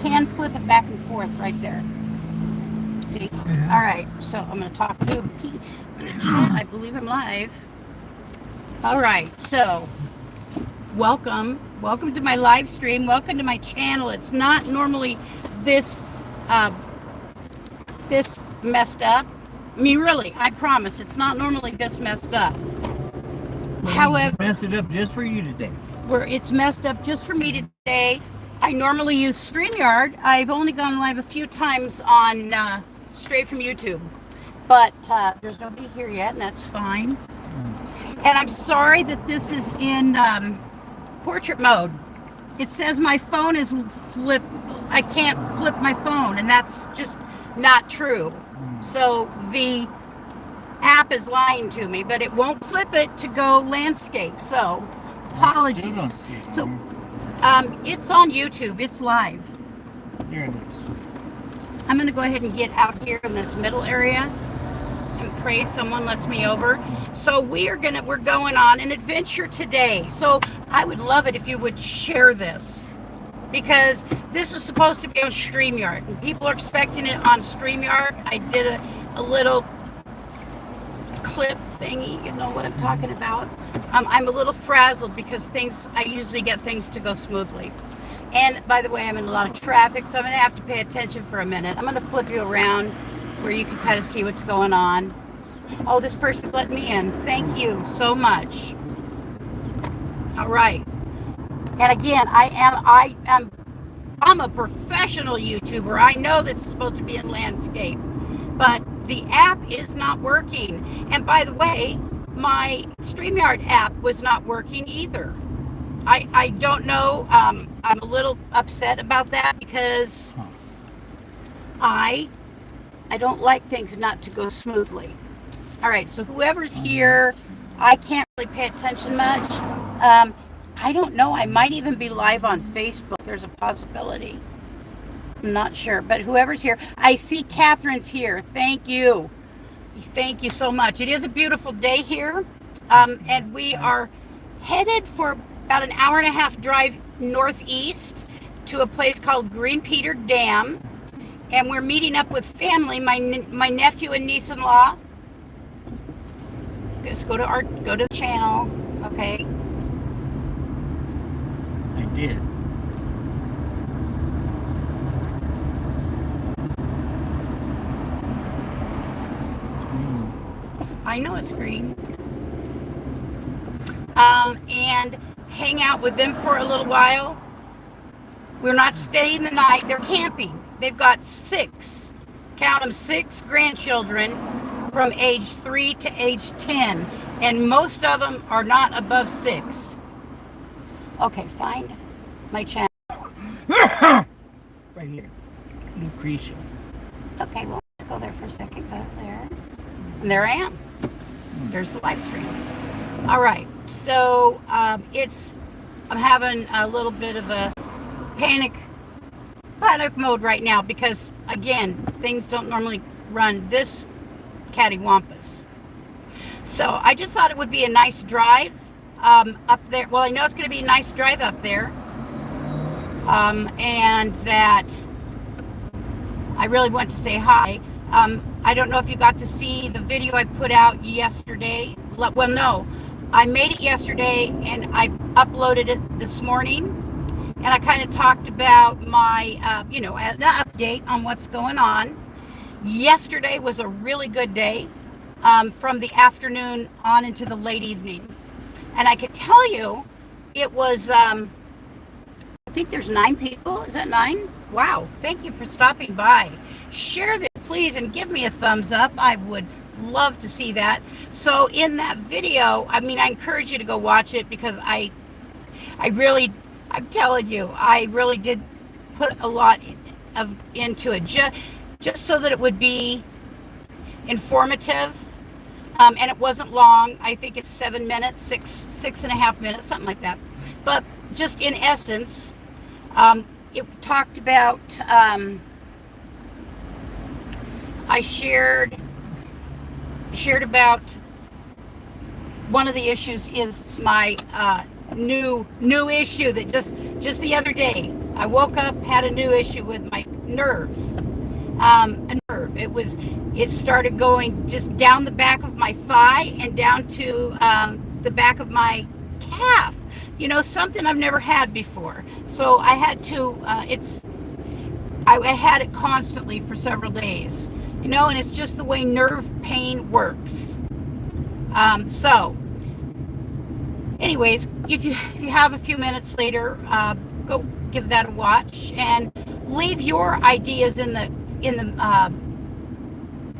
can flip it back and forth right there. See? Mhm. All right. So I'm going to talk to Pete. I'm going to chat. I believe I'm live. All right. So welcome to my live stream. Welcome to my channel. It's not normally this uh, this messed up. I mean, really, I promise, it's not normally this messed up. Well, However, mess it up just for you today. where it's messed up just for me today. I normally use StreamYard. I've only gone live a few times on straight from YouTube, but there's nobody here yet, and that's fine. And I'm sorry that this is in portrait mode. It says my phone is flip. I can't flip my phone, and that's just not true. So the app is lying to me, but it won't flip it to go landscape. So apologies. So it's on YouTube. It's live. Here it is. I'm going to go ahead and get out here in this middle area and pray someone lets me over. So we're going on an adventure today. So I would love it if you would share this, because this is supposed to be on StreamYard, and people are expecting it on StreamYard. I did a little clip thingy, you know what I'm talking about. I'm a little frazzled because I usually get things to go smoothly. And by the way, I'm in a lot of traffic, so I'm going to have to pay attention for a minute. I'm going to flip you around where you can kind of see what's going on. Oh, this person's let me in. Thank you so much. All right. And again, I'm a professional YouTuber. I know this is supposed to be in landscape, but the app is not working. And by the way, my StreamYard app was not working either. I don't know. I'm a little upset about that because I don't like things not to go smoothly. All right, so whoever's here, I can't really pay attention much. I don't know. I might even be live on Facebook. There's a possibility. I'm not sure, but whoever's here, I see Catherine's here. Thank you. Thank you so much. It is a beautiful day here, and we are headed for about an hour and a half drive northeast to a place called Green Peter Dam, and we're meeting up with family, my nephew and niece-in-law. Just go to the channel, okay? I did. I know it's green. And hang out with them for a little while. We're not staying the night. They're camping. They've got 6 grandchildren from age 3 to age 10. And most of them are not above 6. Okay, find my channel. Right here. Lucretia. Okay, well, let's go there for a second. Go there. And there I am. There's the live stream. All right. So I'm having a little bit of a panic mode right now because, again, things don't normally run this cattywampus. So I just thought it would be a nice drive up there. Well, I know it's going to be a nice drive up there. And that I really want to say hi. I don't know if you got to see the video I put out yesterday. Well, no, I made it yesterday and I uploaded it this morning. And I kind of talked about my, an update on what's going on. Yesterday was a really good day from the afternoon on into the late evening. And I could tell you it was, I think there's 9 people. Is that 9? Wow. Thank you for stopping by. Share this, please, and give me a thumbs up. I would love to see that. So in that video, I encourage you to go watch it because I'm telling you, I really did put a lot into it just so that it would be informative. And it wasn't long. I think it's 7 minutes, six and a half minutes, something like that. But just in essence, it talked about, I shared about one of the issues is my new issue that just the other day I woke up, had a new issue with my nerves. A nerve. It started going just down the back of my thigh and down to the back of my calf. Something I've never had before. So I had to, I had it constantly for several days, and it's just the way nerve pain works. So anyways, if you have a few minutes later, go give that a watch and leave your ideas in the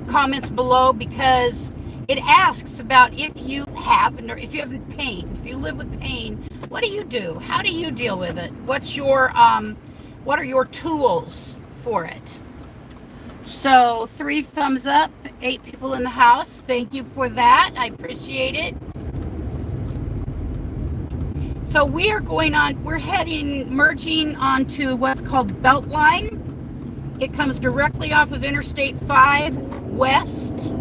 comments below, because it asks about if you have pain, if you live with pain, what do you do? How do you deal with it? What are your tools for it? So 3 thumbs up, 8 people in the house. Thank you for that. I appreciate it. So we're merging onto what's called Beltline. It comes directly off of Interstate 5 west,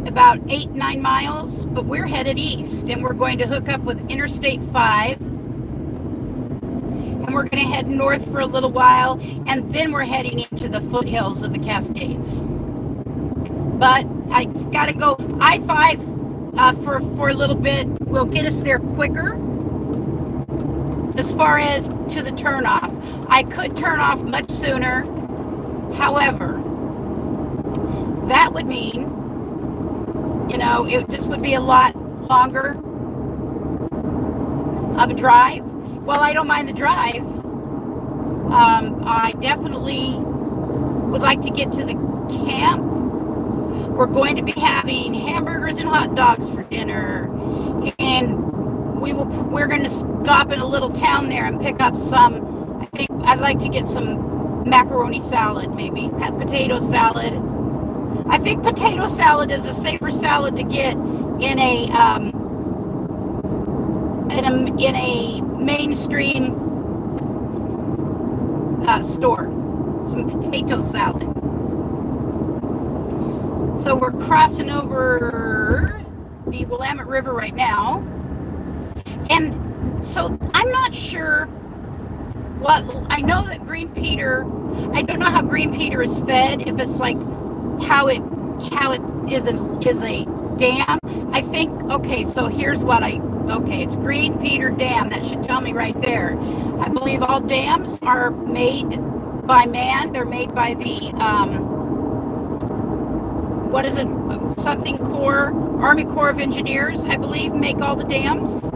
about 8-9 miles, but we're headed east, and we're going to hook up with Interstate 5, and we're going to head north for a little while, and then we're heading into the foothills of the Cascades. But I got to go I-5 for a little bit. Will get us there quicker. As far as to the turnoff, I could turn off much sooner. However, that would mean, it just would be a lot longer of a drive. Well, I don't mind the drive. I definitely would like to get to the camp. We're going to be having hamburgers and hot dogs for dinner, and we're going to stop in a little town there and pick up some. I think I'd like to get some macaroni salad, maybe potato salad. I think potato salad is a safer salad to get in a mainstream store. Some potato salad. So we're crossing over the Willamette River right now. And so I'm not sure I know that green Peter, I don't know how green Peter is fed, if it's like how it is a dam. I think, okay, so here's it's green Peter Dam. That should tell me right there. I believe all dams are made by man. They're made by the, Army Corps of Engineers, I believe, make all the dams.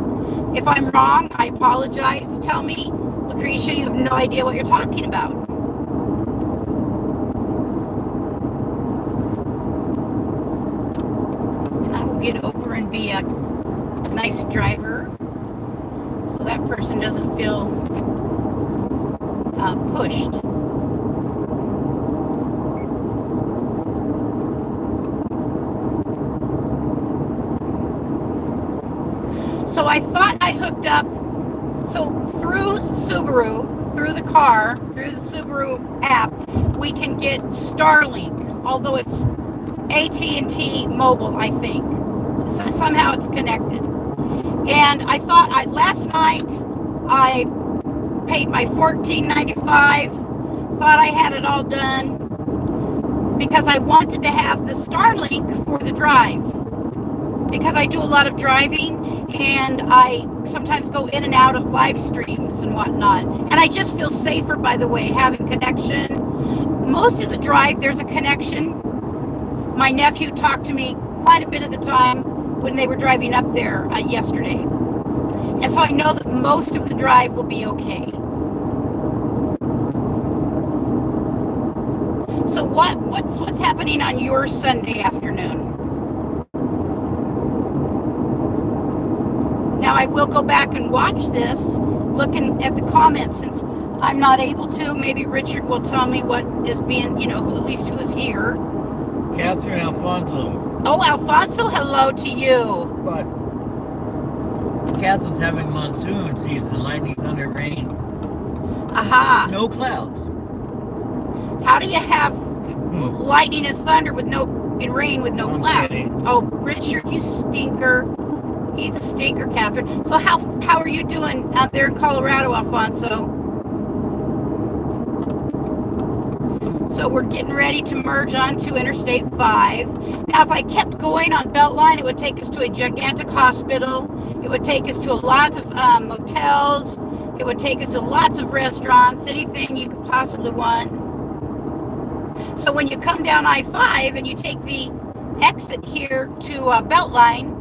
If I'm wrong, I apologize. Tell me, Lucretia, you have no idea what you're talking about. And I will get over and be a nice driver so that person doesn't feel pushed. So I thought I hooked up, through Subaru, through the Subaru app, we can get Starlink, although it's AT&T Mobile, I think. So somehow it's connected. And I thought, last night, I paid my $14.95, thought I had it all done, because I wanted to have the Starlink for the drive. Because I do a lot of driving, and I sometimes go in and out of live streams and whatnot. And I just feel safer, by the way, having connection. Most of the drive, there's a connection. My nephew talked to me quite a bit of the time when they were driving up there yesterday. And so I know that most of the drive will be okay. So what's happening on your Sunday afternoon? Now I will go back and watch this, looking at the comments, since I'm not able to. Maybe Richard will tell me what is being, at least who is here. Catherine Alfonso. Oh, Alfonso, hello to you. But Catherine's having monsoon season, lightning, thunder, rain. Aha. No clouds. How do you have lightning and thunder and rain with no clouds? Kidding. Oh, Richard, you stinker. He's a stinker, Catherine. So how are you doing out there in Colorado, Alfonso? So we're getting ready to merge onto Interstate 5. Now, if I kept going on Beltline, it would take us to a gigantic hospital. It would take us to a lot of motels. It would take us to lots of restaurants, anything you could possibly want. So when you come down I-5 and you take the exit here to Beltline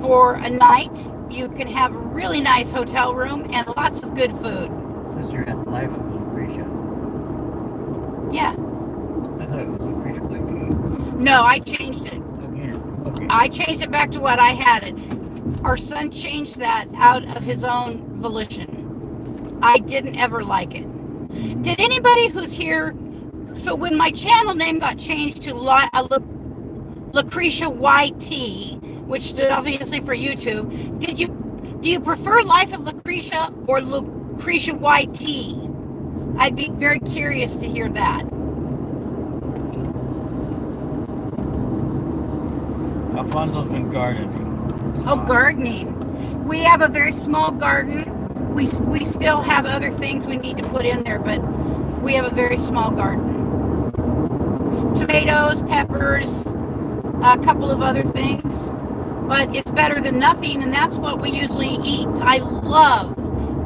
for a night, you can have a really nice hotel room and lots of good food. Says you're at Life of Lucretia. Yeah. I thought it was Lucretia White Tea. No, I changed it. Again. Okay. I changed it back to what I had it. Our son changed that out of his own volition. I didn't ever like it. Did anybody who's here? So when my channel name got changed to Lucretia YT, which stood obviously for YouTube, do you prefer Life of Lucretia or Lucretia YT? I'd be very curious to hear that. Alfonso's been gardening. Oh, gardening. We have a very small garden. We still have other things we need to put in there, but we have a very small garden. Tomatoes, peppers, a couple of other things. But it's better than nothing, and that's what we usually eat.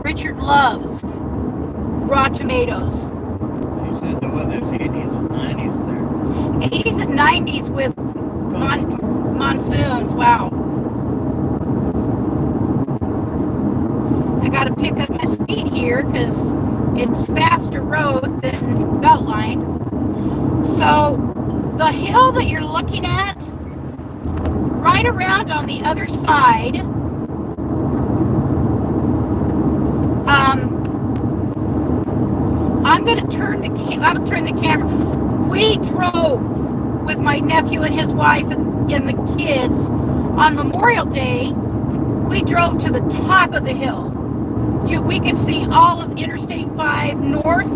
Richard loves raw tomatoes. She said the weather's 80s and 90s there. 80s and 90s with monsoons. Wow. I got to pick up my speed here because it's faster road than Beltline. So the hill that you're looking at, right around on the other side, I'm going to turn the camera. We drove with my nephew and his wife and the kids on Memorial Day. We drove to the top of the hill. We could see all of Interstate 5 north.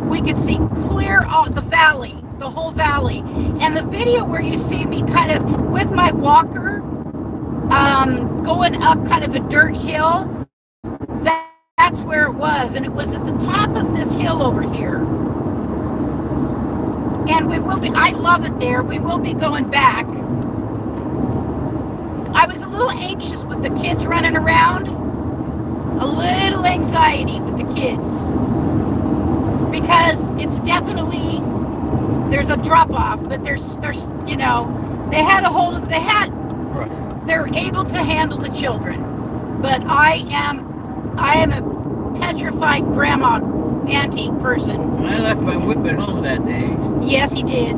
We could see clear all the valley, the whole valley. And the video where you see me kind of with my walker going up kind of a dirt hill, that's where it was. And it was at the top of this hill over here. And I love it there. We will be going back. I was a little anxious with the kids running around. A little anxiety with the kids. Because it's definitely, there's a drop off, but there's they're able to handle the children. But I am a petrified grandma auntie person. I left my whip at home that day. Yes, he did.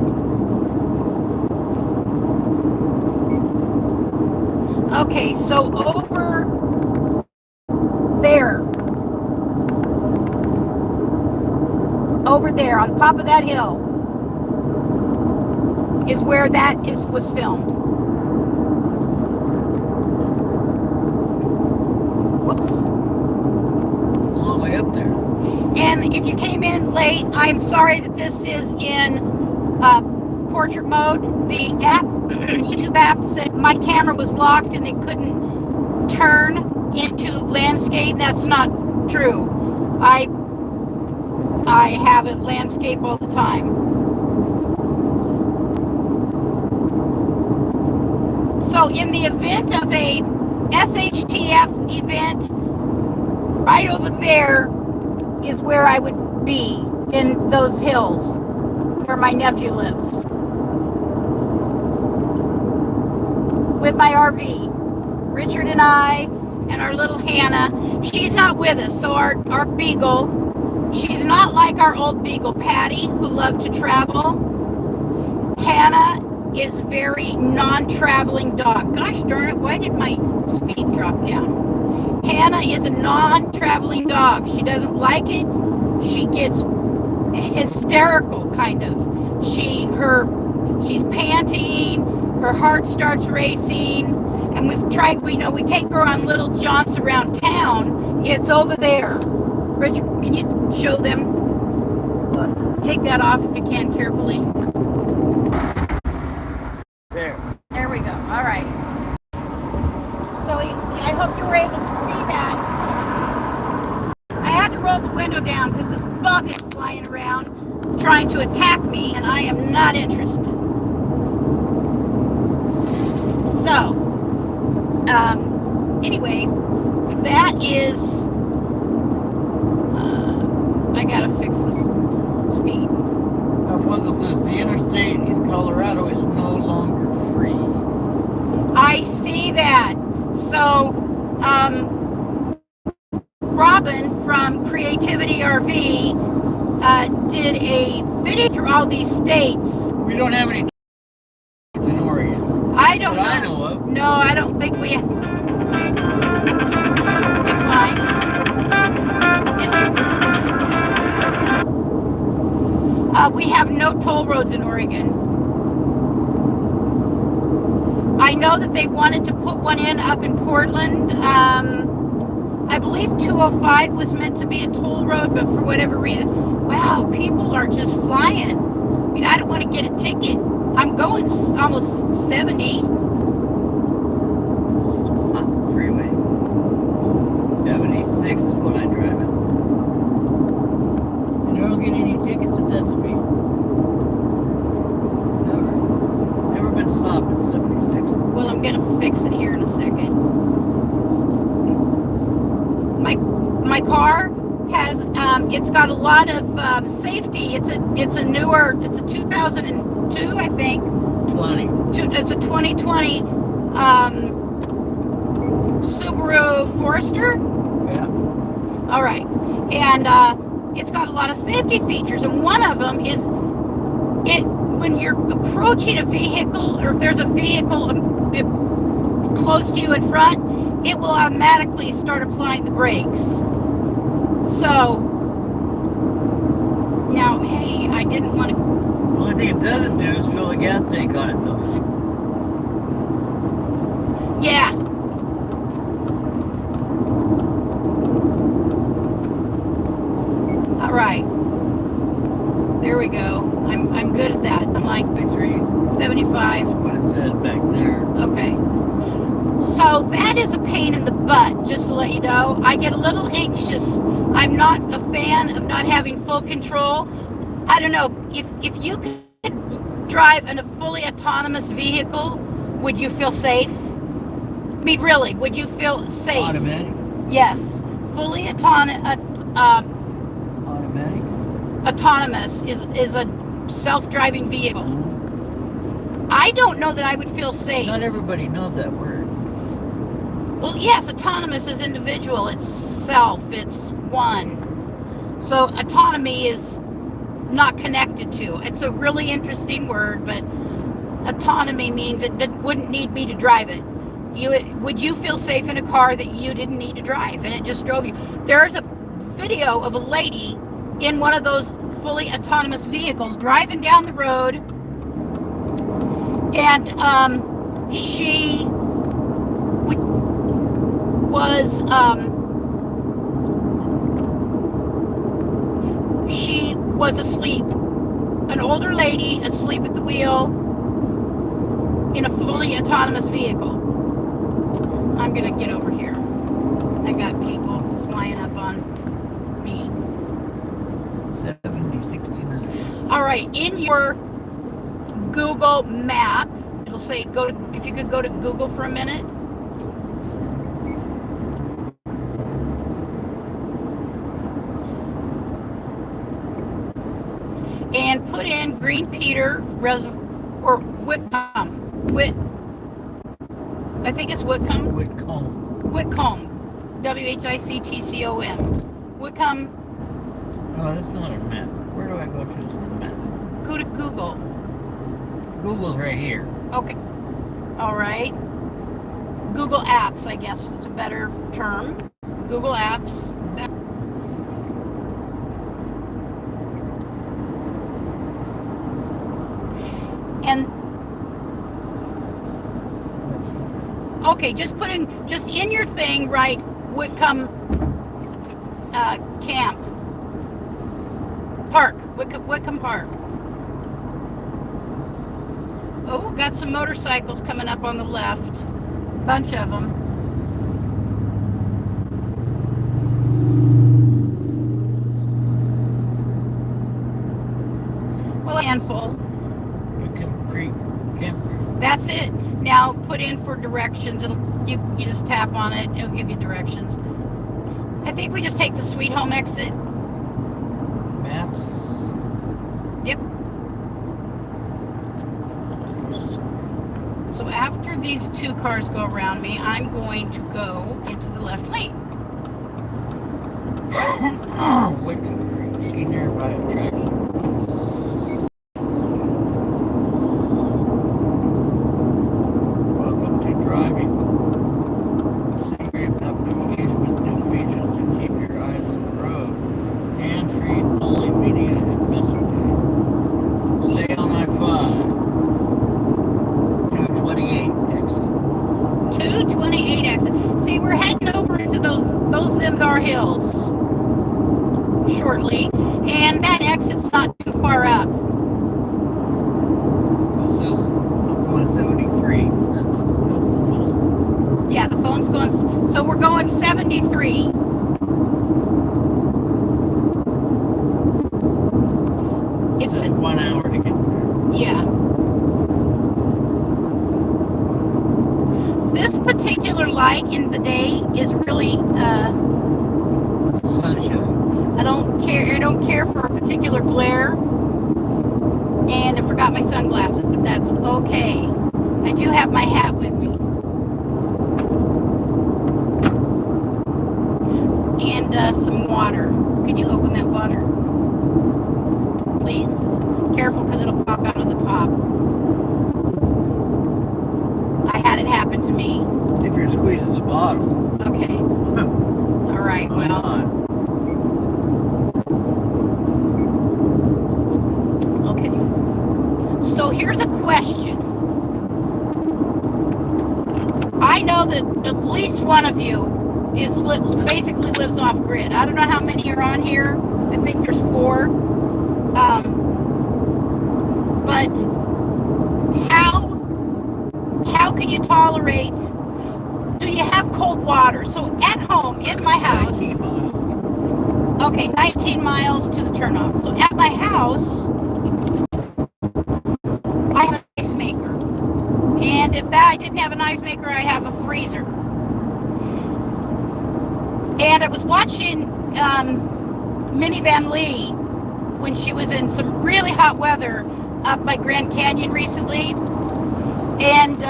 Okay, so over there on top of that hill is where was filmed. Whoops. It's a long way up there. And if you came in late, I'm sorry that this is in portrait mode. The app, YouTube app, said my camera was locked and they couldn't turn into landscape. That's not true. I have it landscape all the time. So in the event of a SHTF event, right over there is where I would be, in those hills where my nephew lives with my RV. Richard and I and our little Hannah. She's not with us, so our beagle, she's not like our old beagle Patty, who loved to travel. Hannah is very non-traveling dog. Gosh darn it, why did my speed drop down? Hannah is a non-traveling dog. She doesn't like it. She gets hysterical, kind of. She's panting, her heart starts racing, and we take her on little jaunts around town. It's over there. Richard, can you show them? Take that off if you can, carefully. There we go. All right. So I hope you were able to see that. I had to roll the window down because this bug is flying around trying to attack me, and I am not interested. So, anyway, that is, I gotta fix this speed. Alfonso says the interstate in Colorado is no longer free. I see that. So, Robin from Creativity RV did a video through all these states. We don't have any in Oregon. I don't know. That I know of. No, I don't think we decline. We have no toll roads in Oregon. I know that they wanted to put one in up in Portland. I believe 205 was meant to be a toll road, but for whatever reason, wow, people are just flying. I mean, I don't want to get a ticket. I'm going almost 70. Freeway. 76 is what I drive at. And I don't get any tickets at that speed. Never. Never been stopped at 76. Well, I'm going to fix it here in a second. My car has, it's got a lot of safety. It's a 2002, I think. 20. It's a 2020 Subaru Forester. Yeah. All right, and it's got a lot of safety features, and one of them is when you're approaching a vehicle, or if there's a vehicle close to you in front, it will automatically start applying the brakes. So now, hey, I didn't want to. The only thing it doesn't do is fill the gas tank on its own. Yeah. All right. There we go. I'm good at that. I'm like 75. What it says back there. Okay. So that is a pain in the butt, just to let you know. I get a little anxious. I'm not a fan of not having full control. I don't know, if you could drive in a fully autonomous vehicle, would you feel safe? I mean, really, would you feel safe? Automatic? Yes. Fully Automatic? autonomous is a self-driving vehicle. I don't know that I would feel safe. Not everybody knows that word. Well, yes, autonomous is individual. It's self. It's one. So autonomy is not connected to. It's a really interesting word, but autonomy means it wouldn't need me to drive it. Would you feel safe in a car that you didn't need to drive and it just drove you? There's a video of a lady in one of those fully autonomous vehicles driving down the road, and she was asleep. An older lady asleep at the wheel in a fully autonomous vehicle. I'm gonna get over here. I got people flying up on me. 7069. All right, in your Google map, it'll say if you could go to Google for a minute. And put in Green Peter or Whitcomb. I think it's Whitcomb. Whitcomb. WHICTCOM. Whitcomb. Oh, this is not a map. Where do I go to this map? Go to Google. Google's right here. Okay. All right. Google Apps, I guess is a better term. Google Apps. And okay, just in your thing, right? Whitcomb Camp Park. Whitcomb Park. Oh, got some motorcycles coming up on the left. Bunch of them. handful. You can creep camper. That's it. Now put in for directions. You just tap on it. It'll give you directions. I think we just take the Sweet Home exit. Maps. Yep. So after these two cars go around me, I'm going to go into the left lane. Wicked. See nearby attraction. Welcome to driving. Secret up navigation with new features to keep your eyes on the road. Hand-free only media and messaging. Stay on I-5. 228 exit. 228 exit. See, we're heading over into those them thar hills shortly, and that exit's not too far up. This says I'm going 73. That's the phone. Yeah, the phone's going. So we're going 73. It says 1 hour to get there. Yeah. This particular light in the day is really Sunshine. I don't care for a particular glare. And I forgot my sunglasses, but that's okay. I do have my hat with me. And some water. Could you open that water? Please? Careful, because it'll pop out of the top. I had it happen to me. If you're squeezing the bottle. Okay. All right, Why well. not? Okay. So here's a question. I know that at least one of you basically lives off grid. I don't know how many are on here. I think there's 4. But how can you tolerate? Do you have cold water? So at home in my house. 19 miles. Okay, 19 miles to the turnoff. So at my house, I have an ice maker. And if I didn't have an ice maker, I have a freezer. And I was watching Minnie Van Lee when she was in some really hot weather up by Grand Canyon recently. And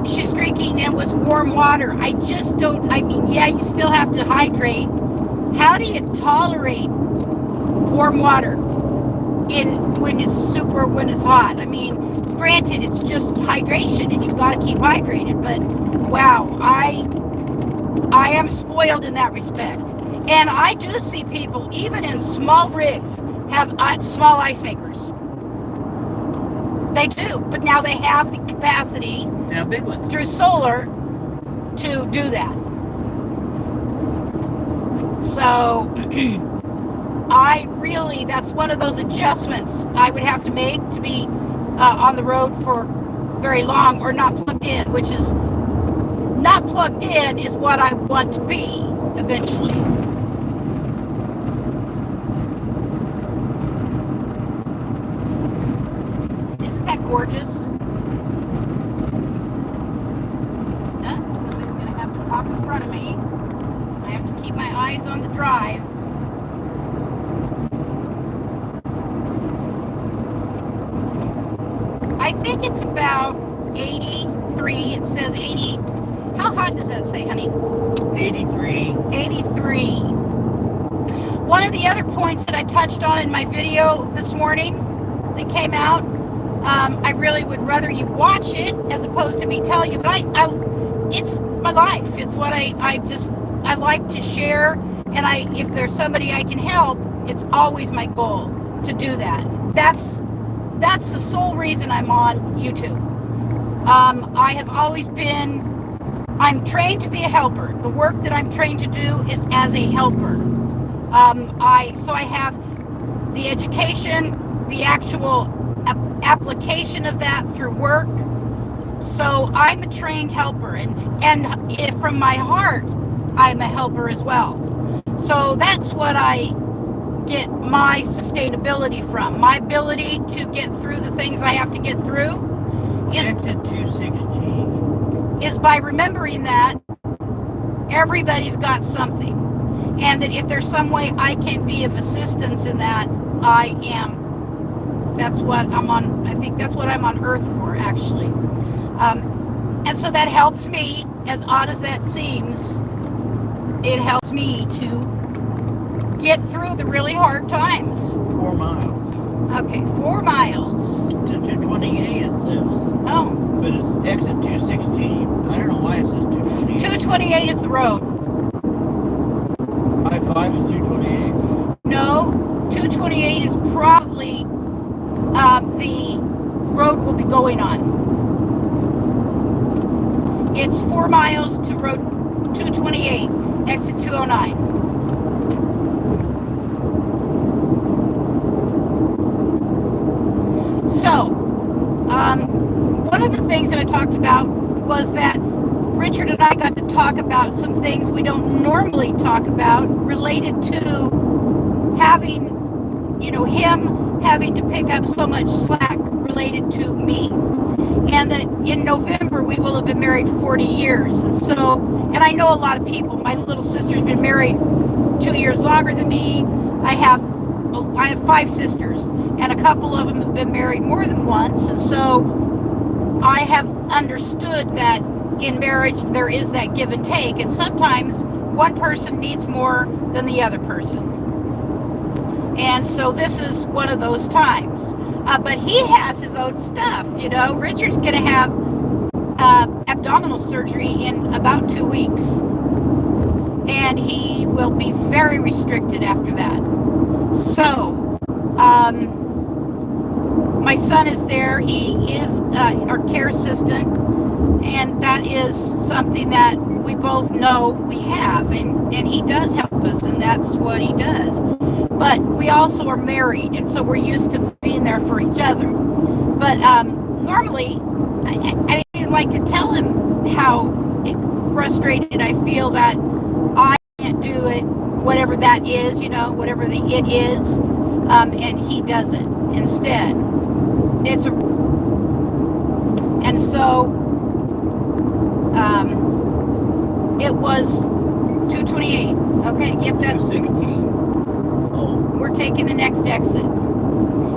she's drinking, and it was warm water. I just don't, yeah, you still have to hydrate. How do you tolerate warm water when it's hot? I mean, granted, it's just hydration, and you've got to keep hydrated, but wow, I am spoiled in that respect. And I do see people, even in small rigs, have small ice makers. They do, but now they have the capacity Big ones. through solar to do that. So that's one of those adjustments I would have to make to be on the road for very long, or not plugged in, which is not plugged in is what I want to be eventually. Isn't that gorgeous? Somebody's going to have to pop in front of me. I have to keep my eyes on the drive. I think it's about 83. It says 80. How hot does that say, honey? 83. 83. One of the other points that I touched on in my video this morning that came out, I really would rather you watch it as opposed to me tell you, but it's my life. It's what I like to share, and if there's somebody I can help, it's always my goal to do that. That's the sole reason I'm on YouTube. I have always been, I'm trained to be a helper. The work that I'm trained to do is as a helper. I have the education, the actual application of that through work. So I'm a trained helper, and from my heart, I'm a helper as well. So that's what I get my sustainability from. My ability to get through the things I have to get through Exit 216. is by remembering that everybody's got something. And that if there's some way I can be of assistance in that, I am. That's what I'm on. I think that's what I'm on Earth for, actually. And so that helps me, as odd as that seems, it helps me to get through the really hard times. 4 miles. Okay, 4 miles. To 228 it says. Oh. But it's exit 216. I don't know why it says 228. 228 is the road. I-5 is 228. No, 228 is probably the road we'll be going on. It's 4 miles to road 228, exit 209. So, one of the things that I talked about was that Richard and I got to talk about some things we don't normally talk about related to having, him having to pick up so much slack related to me. And that in November we will have been married 40 years. And I know a lot of people. My little sister's been married 2 years longer than me. I have 5 sisters, and a couple of them have been married more than once. And so I have understood that in marriage there is that give and take, and sometimes one person needs more than the other person. And so this is one of those times. But he has his own stuff, Richard's going to have abdominal surgery in about 2 weeks. And he will be very restricted after that. So, my son is there. He is our care assistant. And that is something that we both know we have. And he does help us, and that's what he does. But we also are married, and so we're used to being there for each other. But normally, I like to tell him how frustrated I feel that I can't do it, whatever that is, whatever the it is, and he does it instead. And so it was 228. Okay, yep, that's 216. We're taking the next exit.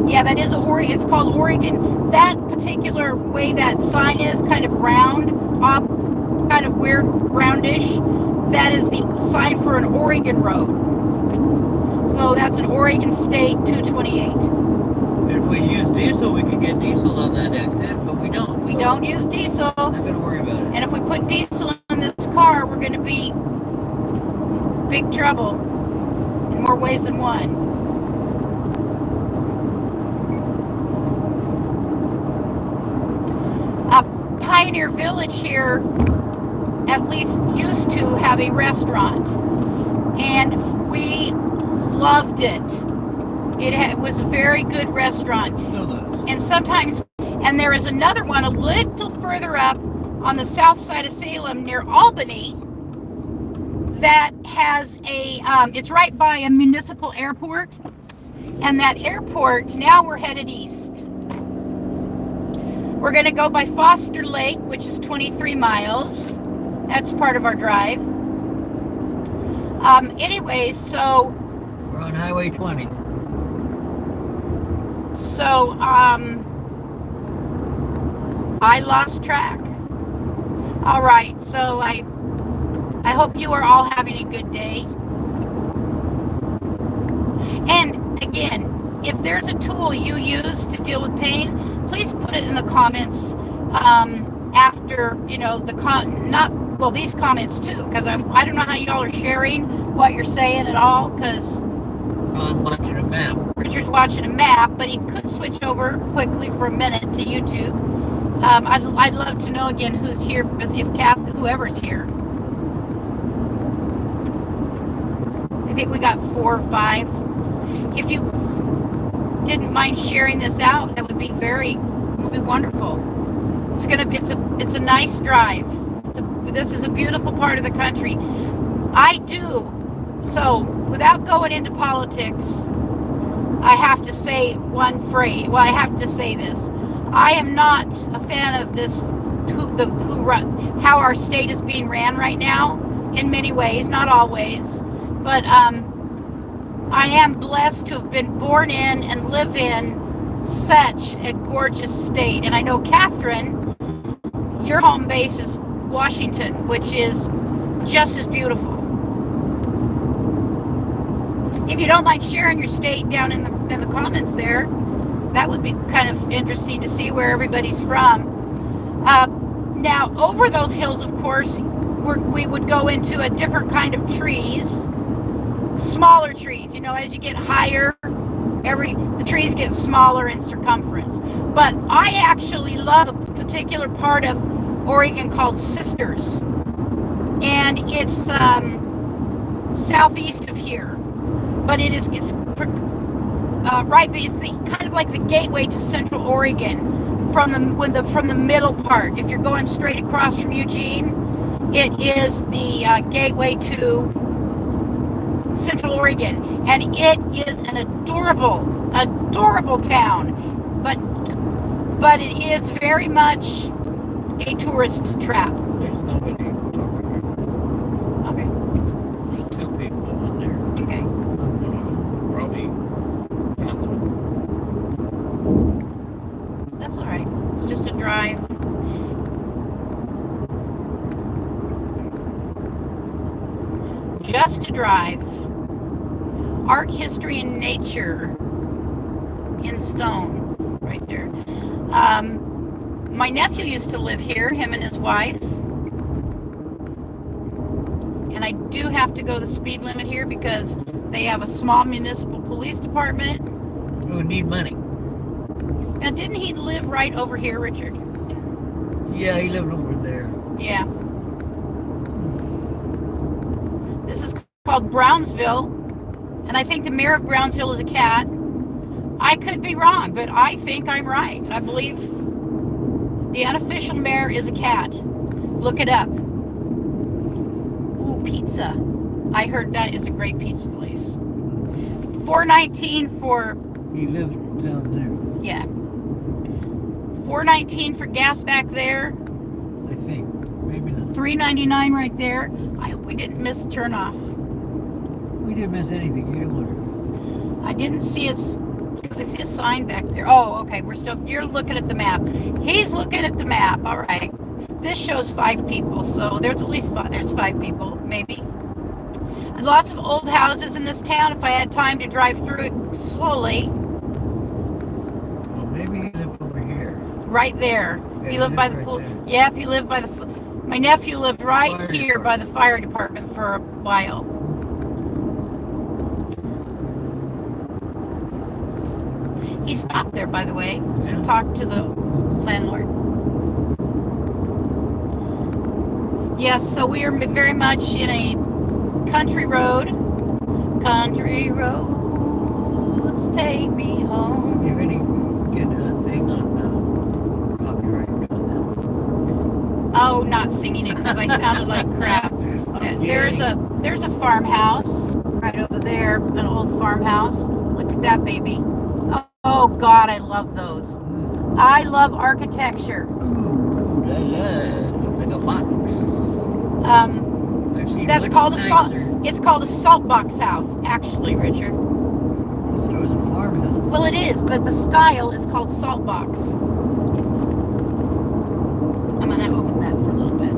Yeah, that is Oregon. It's called Oregon. That particular way that sign is kind of round, up, kind of weird, roundish. That is the sign for an Oregon road. So that's an Oregon State 228. If we use diesel, we could get diesel on that exit, but we don't. We don't use diesel. I'm not going to worry about it. And if we put diesel in this car, we're going to be in big trouble in more ways than one. Pioneer Village here at least used to have a restaurant, and we loved it. It was a very good restaurant. Still does. And sometimes, and there is another one a little further up on the south side of Salem near Albany that has it's right by a municipal airport, and that airport, now we're headed east. We're going to go by Foster Lake, which is 23 miles. That's part of our drive. Anyway, so... We're on Highway 20. So, I lost track. All right, so I hope you are all having a good day. And again, if there's a tool you use to deal with pain, please put it in the comments after, these comments too, because I don't know how y'all are sharing what you're saying at all, because I'm watching a map. Richard's watching a map, but he could switch over quickly for a minute to YouTube. I'd love to know again who's here, if whoever's here. I think we got 4 or 5. If you didn't mind sharing this out, that would be wonderful. It's a nice drive. This is a beautiful part of the country. I do So, without going into politics, I have to say one phrase. Well, I have to say this. I am not a fan of this, how our state is being ran right now, in many ways, not always. But I am blessed to have been born in and live in such a gorgeous state. And I know, Catherine, your home base is Washington, which is just as beautiful. If you don't mind sharing your state down in the comments there, that would be kind of interesting to see where everybody's from. Now, over those hills, of course, we would go into a different kind of trees, smaller trees. You know, as you get higher, the trees get smaller in circumference. But I actually love a particular part of Oregon called Sisters, and it's southeast of here. But it's right. It's kind of like the gateway to Central Oregon from the middle part. If you're going straight across from Eugene, it is the gateway to Central Oregon, and it is an adorable town. But it is very much a tourist trap. There's nobody talking. Okay. There's two people on there. Okay. Probably Catherine. That's all right. It's just a drive. Just a drive. Art, history, and nature in stone, right there. My nephew used to live here, him and his wife. And I do have to go the speed limit here because they have a small municipal police department. We need money. Now, didn't he live right over here, Richard? Yeah, he lived over there. Yeah. This is called Brownsville, and I think the mayor of Brownsville is a cat. I could be wrong, but I think I'm right. I believe the unofficial mayor is a cat. Look it up. Ooh, pizza. I heard that is a great pizza place. $4.19 for... He lives down there. Yeah. $4.19 for gas back there. I think. Maybe not. $3.99 right there. I hope we didn't miss turnoff. We didn't miss anything. You didn't wonder. I didn't see us because I see a sign back there. Oh, okay. You're looking at the map. He's looking at the map. All right. This shows 5 people, so there's at least 5. There's 5 people, maybe. Lots of old houses in this town. If I had time to drive through it slowly. Well, maybe he lived over here. Right there. Yeah, He lived by the right pool. there. Yep, he lived by the. My nephew lived right Fire here by the fire department for a while. He stopped there, by the way, Yeah. and talked to the landlord. Yes, so we are very much in a country road. Country roads take me home. You're going to get a thing on copyright on Oh, not singing it because I sounded like crap. There's a farmhouse right over there, an old farmhouse. Look at that baby. Oh God, I love those. I love architecture. Ooh, looks like a box. I've seen That's much called a salt. nicer. It's called a salt box house, actually, Richard. So it was a farmhouse. Well, it is, but the style is called salt box. I'm gonna open that for a little bit.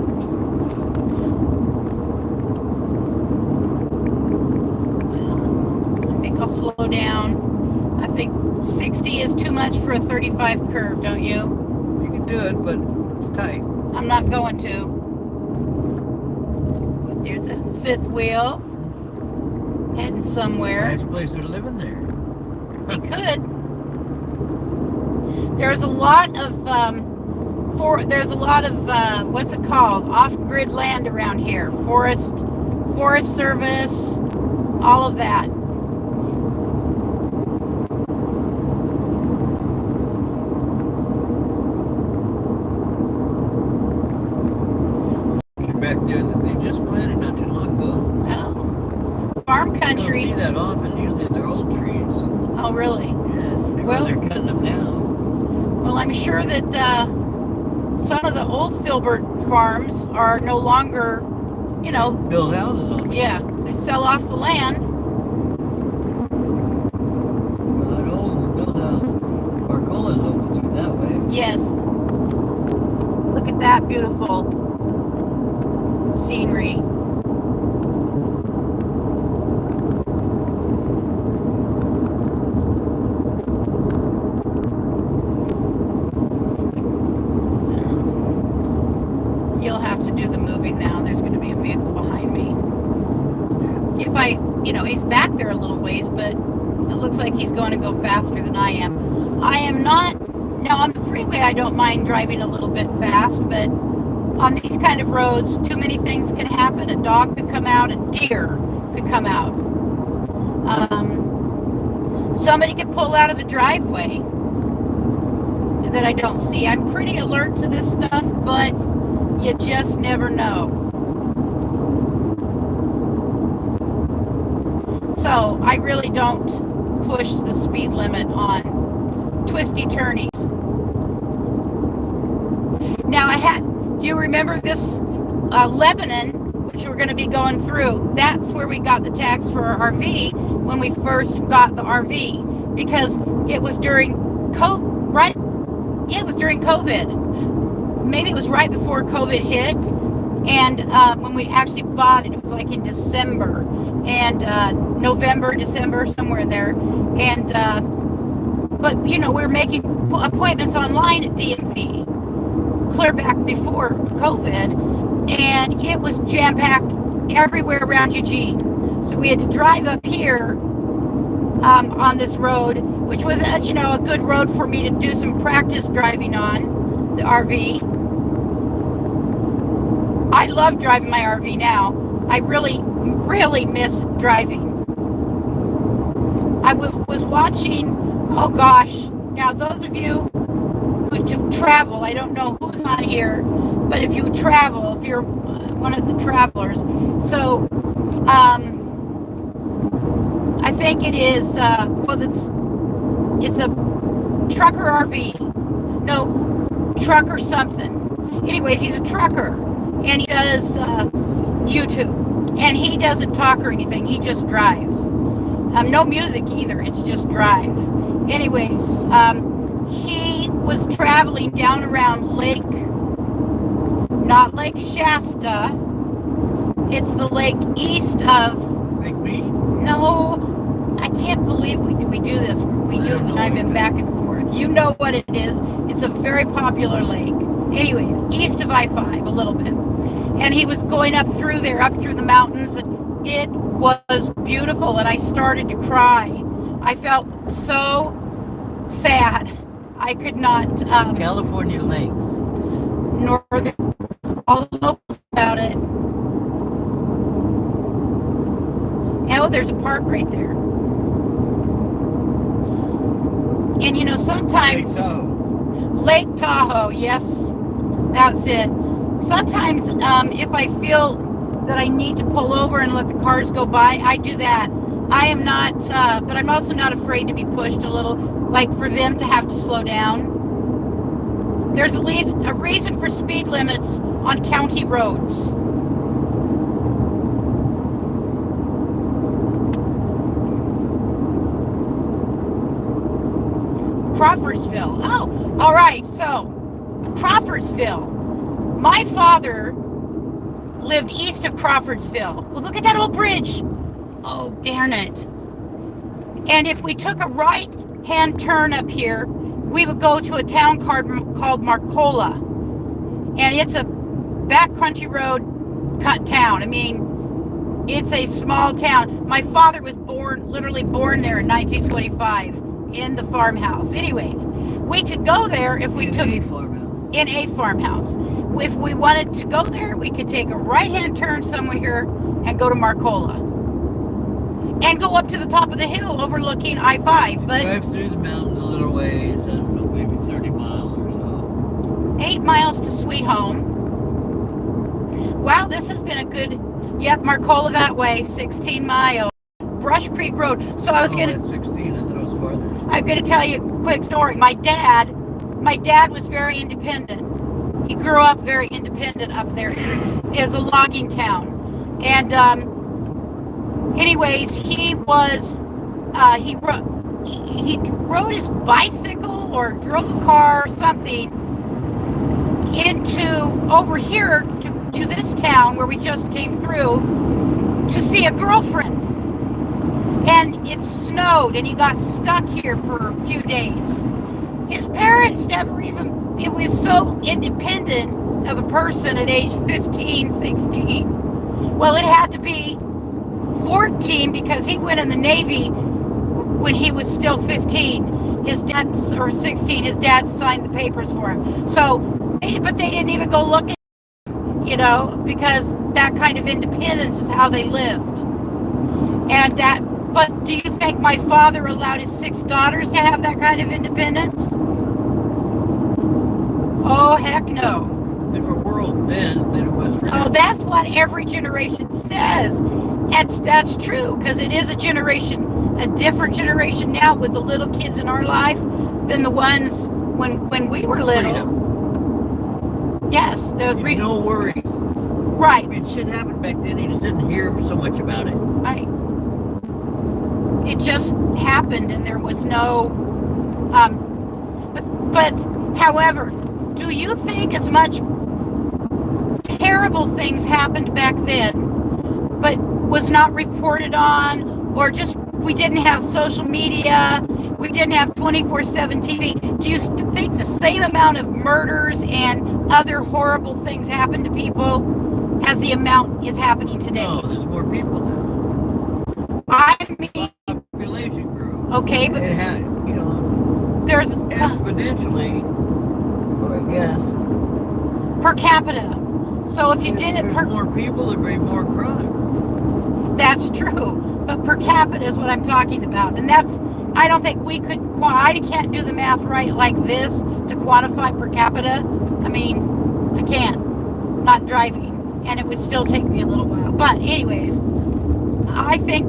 I think I'll slow down. I think 60 is too much for a 35 curve, don't you? You can do it, but it's tight. I'm not going to. There's a 5th wheel heading somewhere. Nice place to live in there. They could. There's a lot of what's it called? Off-grid land around here. Forest Service, all of that. Back there that they just planted not too long ago. Oh. don't country. see that often. Usually they're old trees. Oh, really? Yeah. Well- They're cutting them down. Well, I'm sure that some of the old filbert farms are no longer, Build houses on them. yeah, they sell off the land. Not old build houses. Marcola's over through that way. Yes. Look at that beautiful scenery. You'll have to do the moving now. There's going to be a vehicle behind me. If he's back there a little ways, but it looks like he's going to go faster than I am. I am not. Now, on the freeway, I don't mind driving a little bit fast, but on these kind of roads, too many things can happen. A dog could come out, a deer could come out. Somebody could pull out of a driveway that I don't see. I'm pretty alert to this stuff, but you just never know. So I really don't push the speed limit on twisty turnies. Now do you remember this Lebanon, which we're going to be going through? That's where we got the tags for our RV when we first got the RV, because it was during COVID, right? Yeah, it was during COVID. Maybe it was right before COVID hit. And when we actually bought it, it was like in December and November, December, somewhere there. And but we were making appointments online at DMV clear back before COVID, and it was jam-packed everywhere around Eugene. So we had to drive up here on this road, which was a good road for me to do some practice driving on the RV. I love driving my RV now. I really, really miss driving. I was watching, oh gosh, now those of you who travel, I don't know who's on here, but if you travel, if you're one of the travelers, so I think it is, it's a trucker RV. No, trucker something. Anyways, he's a trucker, and he does YouTube, and he doesn't talk or anything. He just drives. No music either. It's just drive. Anyways, he was traveling down around not Lake Shasta. It's the lake east of Lake Mead? No, I can't believe we do this. You and I've been back and forth. You know what it is. It's a very popular lake. Anyways, east of I-5 a little bit. And he was going up through the mountains. And it was beautiful, and I started to cry. I felt so sad. I could not. California lakes. Northern, all the locals about it. Oh, there's a park right there. And sometimes Lake Tahoe, yes, that's it. Sometimes if I feel that I need to pull over and let the cars go by, I do that. I am not, but I'm also not afraid to be pushed a little, like for them to have to slow down. There's at least a reason for speed limits on county roads. Crawfordsville. Oh, all right. So, Crawfordsville. My father lived east of Crawfordsville. Well, look at that old bridge. Oh, darn it. And if we took a right-hand turn up here, we would go to a town called Marcola. And it's a backcountry road town. I mean, it's a small town. My father was literally born there in 1925 in the farmhouse. Anyways, we could go there if we took... In a farmhouse. If we wanted to go there, we could take a right-hand turn somewhere here and go to Marcola. And go up to the top of the hill overlooking I-5. But drive through the mountains a little ways, I don't know, maybe 30 miles or so. 8 miles to Sweet Home. Wow, this has been a good... Yep, Marcola that way, 16 miles. Brush Creek Road. So I was gonna. At 16, I thought it was farther. I'm gonna tell you a quick story. My dad was very independent. He grew up very independent up there. It is a logging town, and anyways, he rode his bicycle or drove a car or something into over here to this town where we just came through to see a girlfriend. And it snowed and he got stuck here for a few days. His parents never even, it was so independent of a person at age 15, 16. Well, it had to be 14 because he went in the Navy when he was still 15. His dad, or 16, his dad signed the papers for him. So, but they didn't even go look at him, you know, because that kind of independence is how they lived. And that, but do you think my father allowed his 6 daughters to have that kind of independence? Oh, heck no. Different world then than it was for now. Oh, that's what every generation says. That's true, because it is a different generation now with the little kids in our life than the ones when we were little. Freedom. Yes, no worries. Right. I mean, shit happened back then. You just didn't hear so much about it. Right. It just happened, and there was no. But however, do you think as much terrible things happened back then, but was not reported on, or just we didn't have social media, we didn't have 24/7 TV? Do you think the same amount of murders and other horrible things happen to people as the amount is happening today? No, there's more people now. I mean, Population grew. Okay, but it had, you know, there's exponentially, I guess. Per capita. So if you did it per more people, there'd be more crime. That's true, but per capita is what I'm talking about, and that's. I don't think we could. I can't do the math right like this to quantify per capita. I mean, I can't. Not driving, and it would still take me a little while. But anyways, I think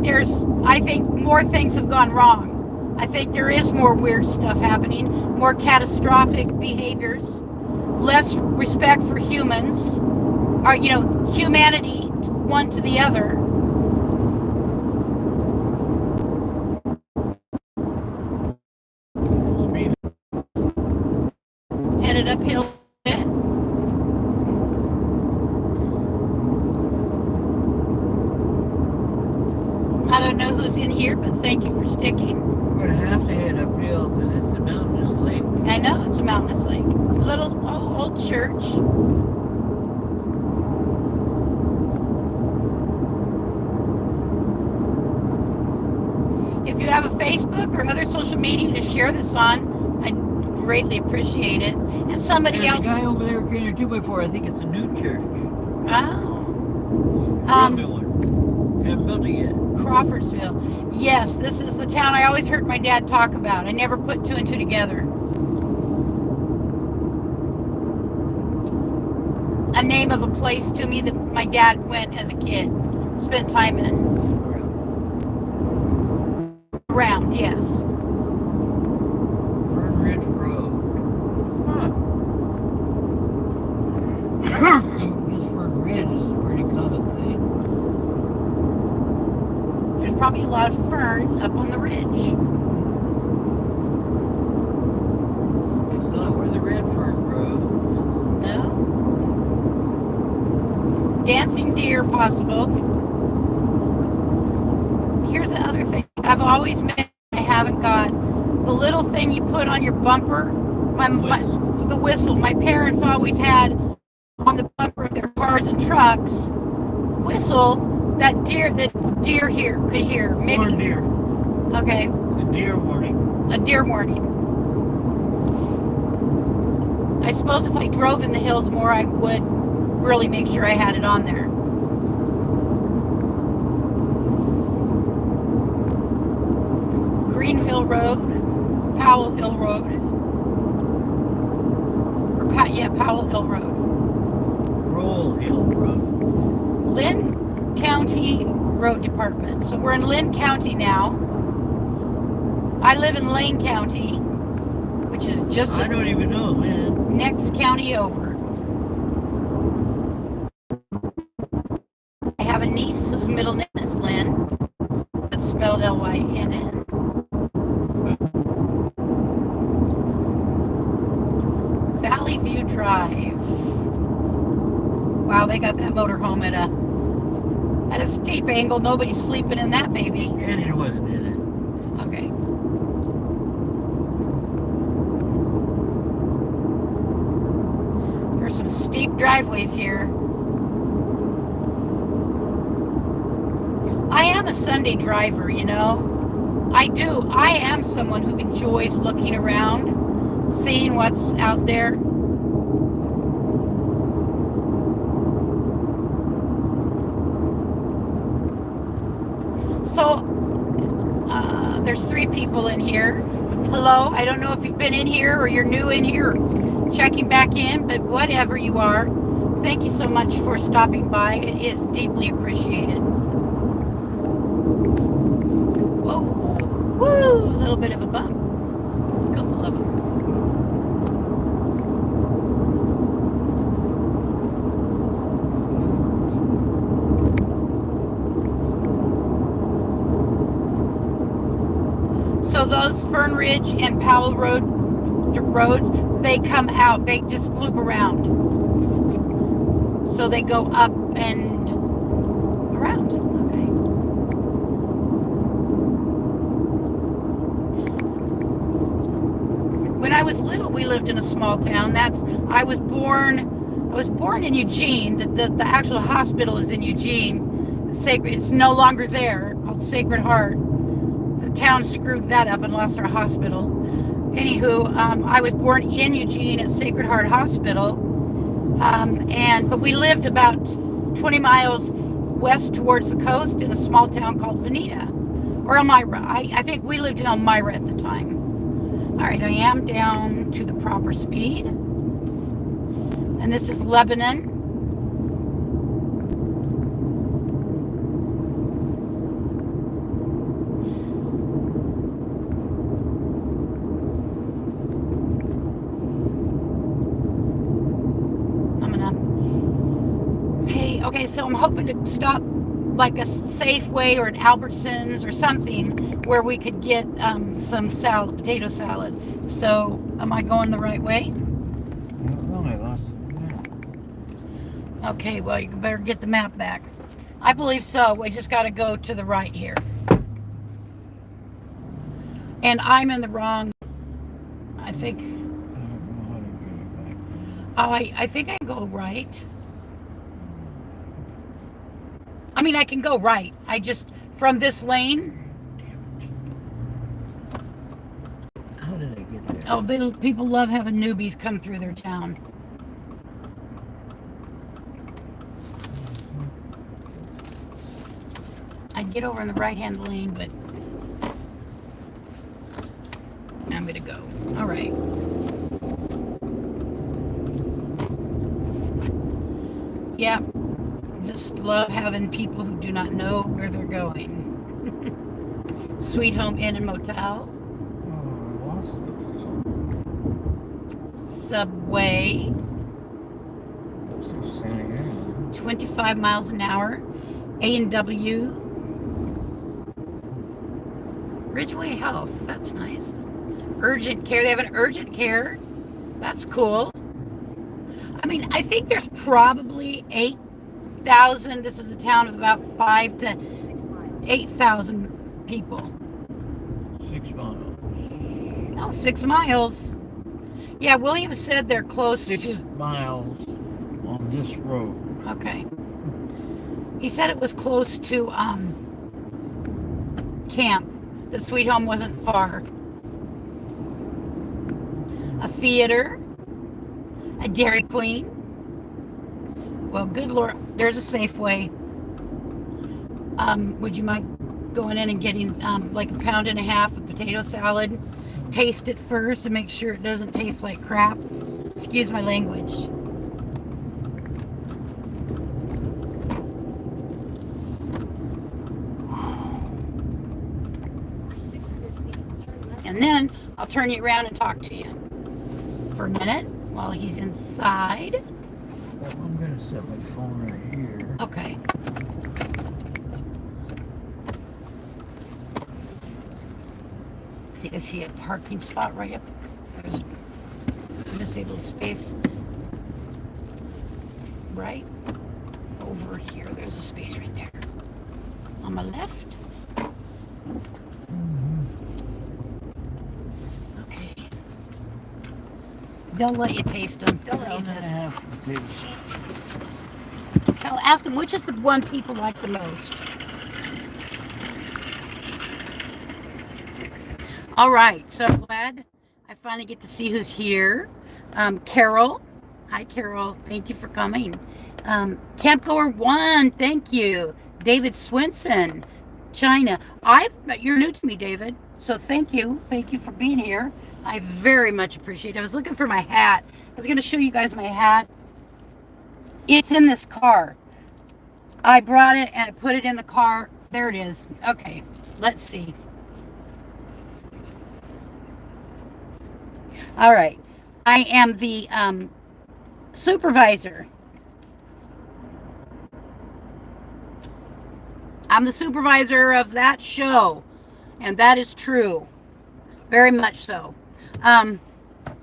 more things have gone wrong. I think there is more weird stuff happening, more catastrophic behaviors, less respect for humans, or humanity one to the other. Headed uphill. I don't know who's in here, but thank you for sticking. We're going to have to head uphill because it's a mountainous lake. I know it's a mountainous lake. Little old church. If you have a Facebook or other social media to share this on, I'd greatly appreciate it. And somebody There's else. a guy over there carrying a 2x4. I think it's a new church. Oh. New one. Haven't built it yet. Crawfordsville. Yes, this is the town I always heard my dad talk about. I never put 2 and 2 together. A name of a place to me that my dad went as a kid, spent time in. Around, yes. Fern Ridge Road. Huh. I guess Fern Ridge is a pretty common thing. There's probably a lot of ferns up on the ridge. It's not where the red fern grows. No. Dancing deer possible. Here's the other thing. I've always meant I haven't got the little thing you put on your bumper. The whistle. My parents always had on the bumper of their cars and trucks. Whistle that deer here could hear. Maybe. Warn deer. Okay. It's a deer warning. A deer warning. I suppose if I drove in the hills more, I would really make sure I had it on there. Greenville Road, Powell Hill Road, Powell Hill Road. Roll Hill Road. Lynn County road department. So we're in Lynn County now. I live in Lane County, which is just I don't even know, man. next county over. I have a niece whose middle name is Lynn. It's spelled Lynn. Valley View Drive. Wow, they got that motorhome at a steep angle. Nobody's sleeping in that baby. And it wasn't in it. Okay. There's some steep driveways here. I am a Sunday driver, you know. I do. I am someone who enjoys looking around, seeing what's out there. So, there's 3 people in here. Hello, I don't know if you've been in here or you're new in here, checking back in, but whatever you are, thank you so much for stopping by. It is deeply appreciated. Whoa, woo, a little bit of a bump. A couple of them. So those Fern Ridge and Powell roads, they come out, they just loop around. So they go up and around. Okay. When I was little, we lived in a small town. I was born in Eugene. The actual hospital is in Eugene. It's no longer there, called Sacred Heart. The town screwed that up and lost our hospital. Anywho, I was born in Eugene at Sacred Heart Hospital, but we lived about 20 miles west towards the coast in a small town called Veneta, or Elmira. I think we lived in Elmira at the time. All right, I am down to the proper speed, and this is Lebanon. Okay, so I'm hoping to stop like a Safeway or an Albertsons or something where we could get some potato salad. So, am I going the right way? Well, I lost the map. Okay, well, you better get the map back. I believe so. We just got to go to the right here. And I'm in the wrong, I think. I don't know how to get it back. Oh, I think I can go right. I mean, I can go right. I just, from this lane. How did I get there? Oh, people love having newbies come through their town. I'd get over in the right-hand lane, but I'm going to go. All right. Yeah. Just love having people who do not know where they're going. Sweet Home Inn and Motel. Oh, I lost it. Subway. 25 miles an hour. A&W. Ridgeway Health. That's nice. Urgent care. They have an urgent care. That's cool. I mean, I think there's probably 8,000. This is a town of about 5 to 8,000 people. 6 miles. Oh, 6 miles. Yeah, William said they're close 6 to miles on this road. Okay. He said it was close to camp. The Sweet Home wasn't far. A theater. A Dairy Queen. Well, good Lord, there's a Safeway. Would you mind going in and getting like 1.5 pounds of potato salad? Taste it first to make sure it doesn't taste like crap. Excuse my language. I'll turn you around and talk to you for a minute while he's inside. I'm going to set my phone right here. Okay. I think I see a parking spot right up. There's a disabled space right over here. There's a space right there. On my left. Okay. They'll let you taste them. They'll let you taste them. I'll ask them which is the one people like the most. All right, so I'm glad I finally get to see who's here. Carol. Hi, Carol. Thank you for coming. Campgoer 1, thank you. David Swinson, China. You're new to me, David, so thank you. Thank you for being here. I very much appreciate it. I was looking for my hat. I was going to show you guys my hat. It's in this car. I brought it and I put it in the car. There it is. Okay, let's see. All right. I am the supervisor. I'm the supervisor of that show. And that is true. Very much so.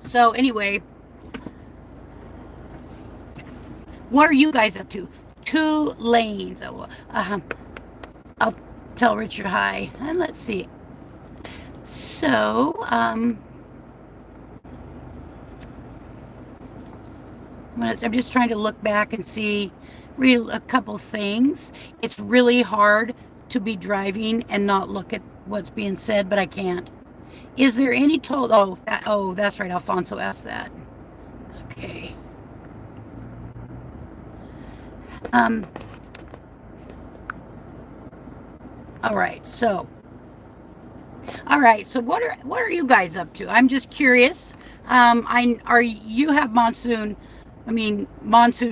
So anyway, what are you guys up to? 2 lanes. I'll tell Richard hi. And let's see. So, I'm just trying to look back and read a couple things. It's really hard to be driving and not look at what's being said, but I can't. Is there any toll? Oh, that's right. Alfonso asked that. Okay. All right. So what are you guys up to? I'm just curious. You have monsoon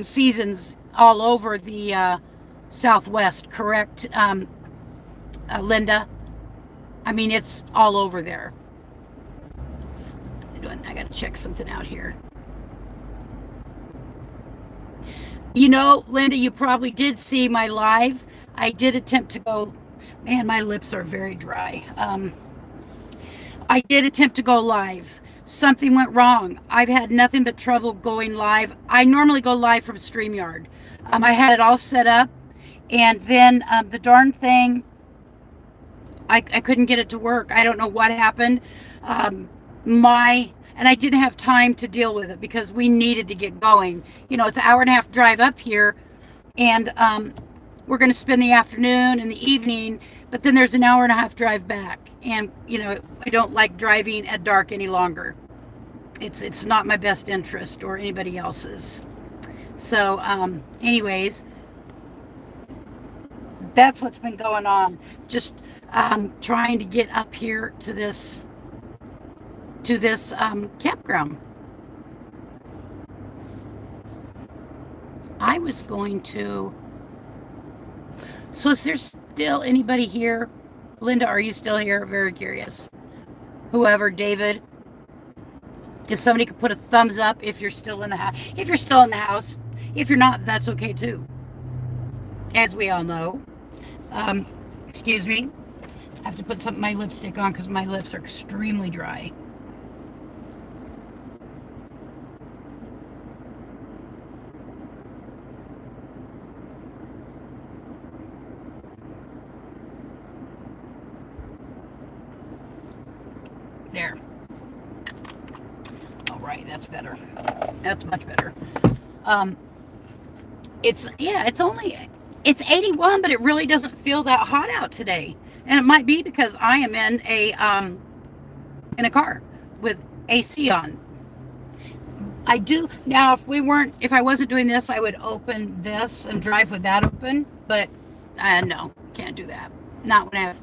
seasons all over the Southwest, correct, Linda? I mean, it's all over there. I got to check something out here. You know, Linda, you probably did see my live. I did attempt to go. Man, my lips are very dry. I did attempt to go live. Something went wrong. I've had nothing but trouble going live. I normally go live from StreamYard. I had it all set up, and then the darn thing, I couldn't get it to work. I don't know what happened. And I didn't have time to deal with it because we needed to get going. You know, it's an hour and a half drive up here, and we're going to spend the afternoon and the evening, but then there's an hour and a half drive back. And, you know, I don't like driving at dark any longer. It's not my best interest or anybody else's. So, anyways, that's what's been going on. Just trying to get up here to this campground. I was going to. So is there still anybody here? Linda, are you still here? Very curious. Whoever, David. If somebody could put a thumbs up if you're still in the house. If you're still in the house. If you're not, that's okay too. As we all know. Excuse me. I have to put my lipstick on because my lips are extremely dry. There. All right, that's better. That's much better. It's 81, but it really doesn't feel that hot out today. And it might be because I am in a car with AC on. I do now. If I wasn't doing this, I would open this and drive with that open. But no, can't do that. Not when I'm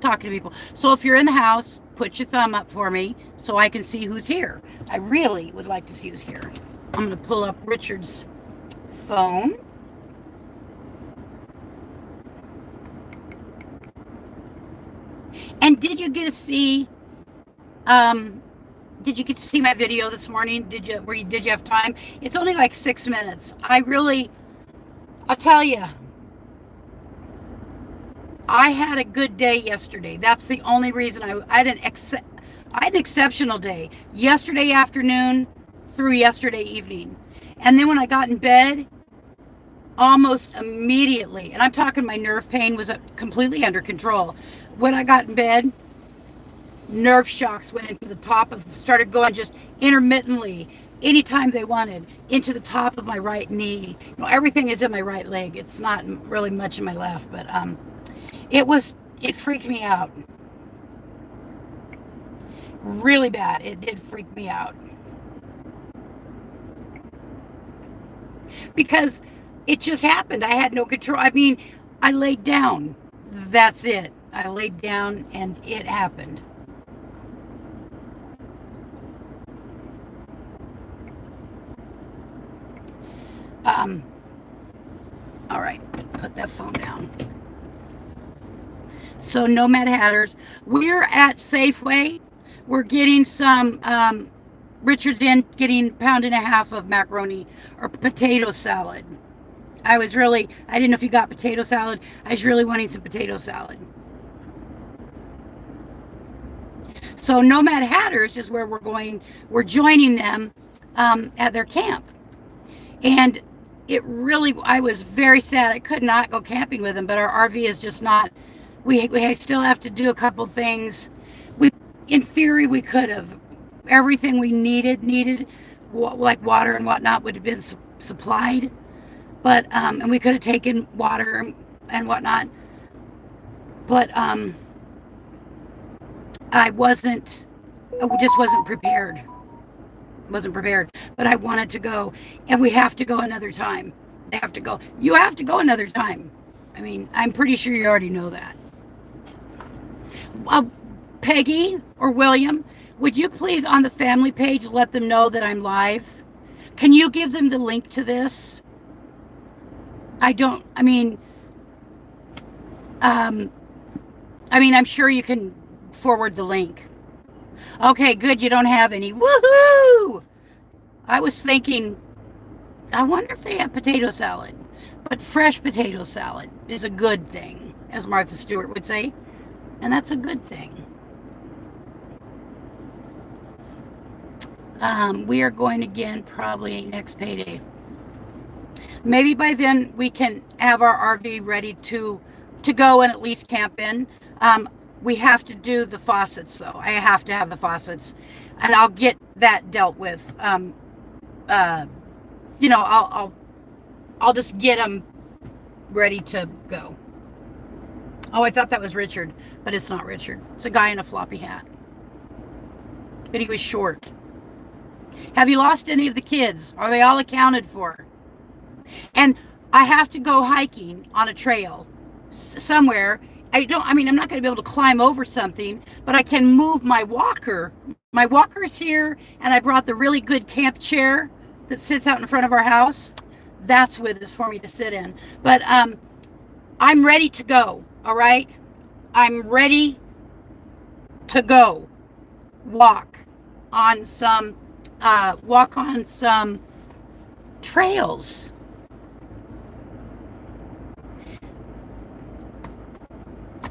talking to people. So if you're in the house, put your thumb up for me so I can see who's here. I really would like to see who's here. I'm going to pull up Richard's phone. And did you get to see Um, did you get to see my video this morning? Did you have time? It's only like 6 minutes. I'll tell you, I had a good day yesterday. That's the only reason I had an exceptional day yesterday afternoon through yesterday evening. And then when I got in bed, almost immediately, and I'm talking my nerve pain was completely under control. When I got in bed, nerve shocks went into the started going just intermittently, anytime they wanted, into the top of my right knee. Everything is in my right leg. It's not really much in my left, but it freaked me out. Really bad. It did freak me out. Because it just happened. I had no control. I mean, I laid down. That's it. I laid down and it happened. All right, put that phone down. So Nomad Hatters, we're at Safeway. We're getting some, Richard's getting £1.50 of macaroni or potato salad. I didn't know if you got potato salad. I was really wanting some potato salad. So Nomad Hatters is where we're going. We're joining them at their camp. And I was very sad. I could not go camping with them, but our RV is just not, we still have to do a couple things. In theory, we could have. Everything we needed, like water and whatnot, would have been supplied. But, and we could have taken water and whatnot. But, I just wasn't prepared. But I wanted to go, and we have to go another time. They have to go. You have to go another time. I mean, I'm pretty sure you already know that. Peggy or William, would you please on the family page let them know that I'm live? Can you give them the link to this? I'm sure you can forward the link. Okay, good. You don't have any. Woohoo! I was thinking, I wonder if they have potato salad. But fresh potato salad is a good thing, as Martha Stewart would say. And that's a good thing. We are going again probably next payday. Maybe by then we can have our RV ready to go and at least camp in. We have to do the faucets, though. I have to have the faucets, and I'll get that dealt with. I'll just get them ready to go. Oh, I thought that was Richard, but it's not Richard. It's a guy in a floppy hat, but he was short. Have you lost any of the kids? Are they all accounted for? And I have to go hiking on a trail somewhere. I'm not going to be able to climb over something, but I can move my walker. My walker's here, and I brought the really good camp chair that sits out in front of our house. That's with us for me to sit in. But I'm ready to go, all right? I'm ready to go walk on some trails.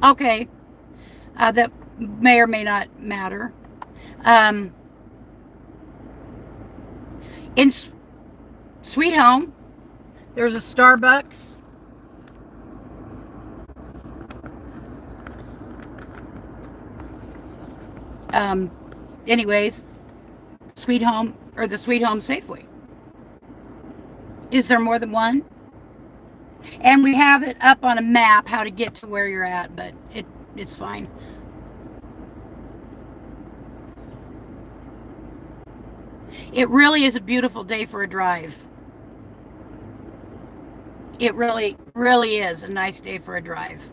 Okay, that may or may not matter. In Sweet Home, there's a Starbucks. Anyways, Sweet Home, or the Sweet Home Safeway. Is there more than one? And we have it up on a map how to get to where you're at, but it's fine. It really is a beautiful day for a drive. It really, really is a nice day for a drive.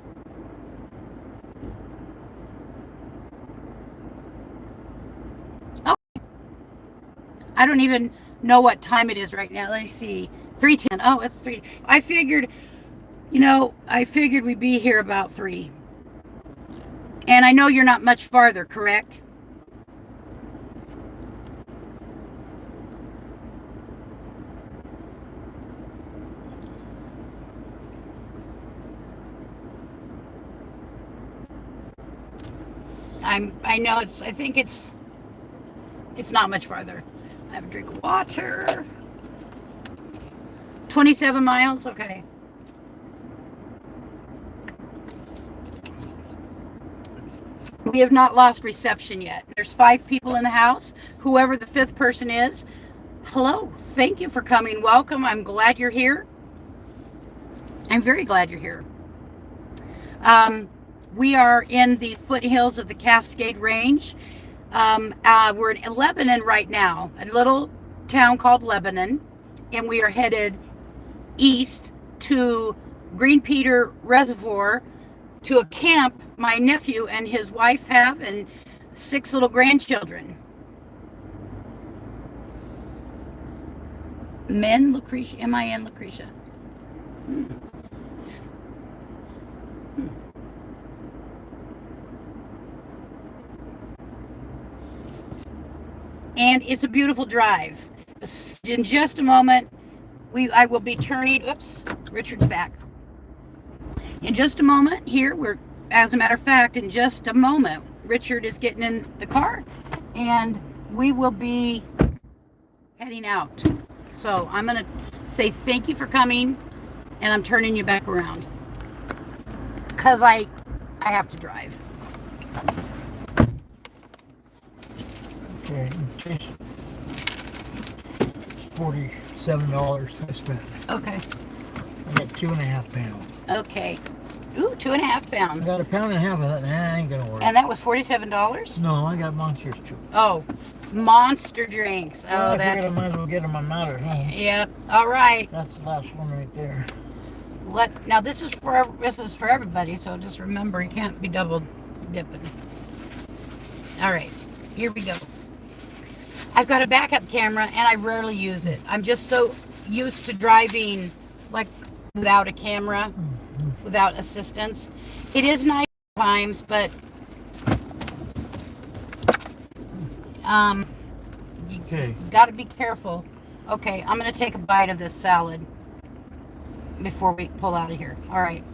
Okay. I don't even know what time it is right now. Let's see. 3:10. Oh, it's 3. I figured we'd be here about 3. And I know you're not much farther, correct? I know I think it's not much farther. I have a drink of water. 27 miles, okay. We have not lost reception yet. There's 5 people in the house. Whoever the 5th person is, hello. Thank you for coming. Welcome. I'm glad you're here. I'm very glad you're here. We are in the foothills of the Cascade Range. We're in Lebanon right now, a little town called Lebanon, and we are headed east to Green Peter Reservoir, to a camp my nephew and his wife have, and 6 little grandchildren. Lucretia, M-I-N, Lucretia. And it's a beautiful drive. In just a moment, I will be turning. Oops, Richard's back. In just a moment, as a matter of fact, in just a moment, Richard is getting in the car, and we will be heading out. So I'm going to say thank you for coming, and I'm turning you back around because I have to drive. Okay, it's $47 I spent. Okay. I got 2.5 pounds. Okay. Ooh, 2.5 pounds. I got 1.5 pounds of that. Nah, ain't gonna work. And that was $47? No, I got Monsters too. Oh, Monster drinks. Oh, I figured I that's... might as well get them out at home. Yeah. All right. That's the last one right there. Now this is for everybody, so just remember you can't be double dipping. All right. Here we go. I've got a backup camera, and I rarely use it. I'm just so used to driving like without a camera, without assistance. It is nice times, but you got to be careful. Okay, I'm going to take a bite of this salad before we pull out of here. All right.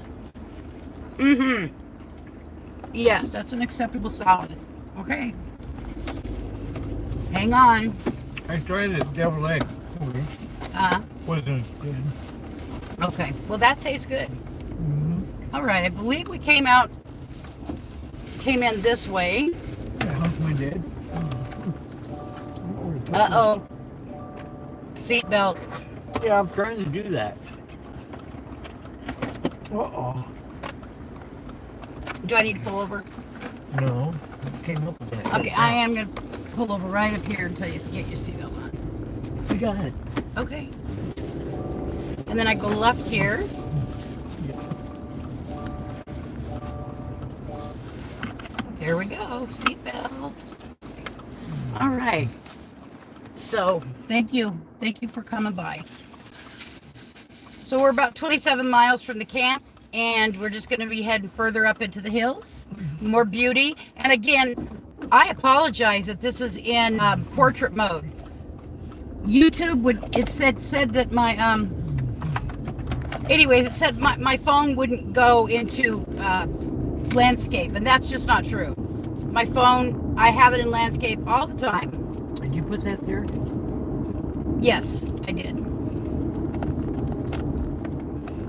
Yes, that's an acceptable salad. Okay. Hang on. I tried the deviled egg. Wasn't good. Okay. Well, that tastes good. All right. I believe we came in this way. Yeah, we did. Uh-oh. Seatbelt. Yeah, I'm trying to do that. Uh-oh. Do I need to pull over? No. It came up with that. Okay, I am going to pull over right up here until you get your seatbelt on. You got it. Okay. And then I go left here. There we go. Seatbelt. All right. So, thank you. Thank you for coming by. So, we're about 27 miles from the camp, and we're just going to be heading further up into the hills. More beauty. And again, I apologize that this is in portrait mode. YouTube said that my anyways, it said my phone wouldn't go into landscape, and that's just not true. My phone, I have it in landscape all the time. Did you put that there? Yes, I did.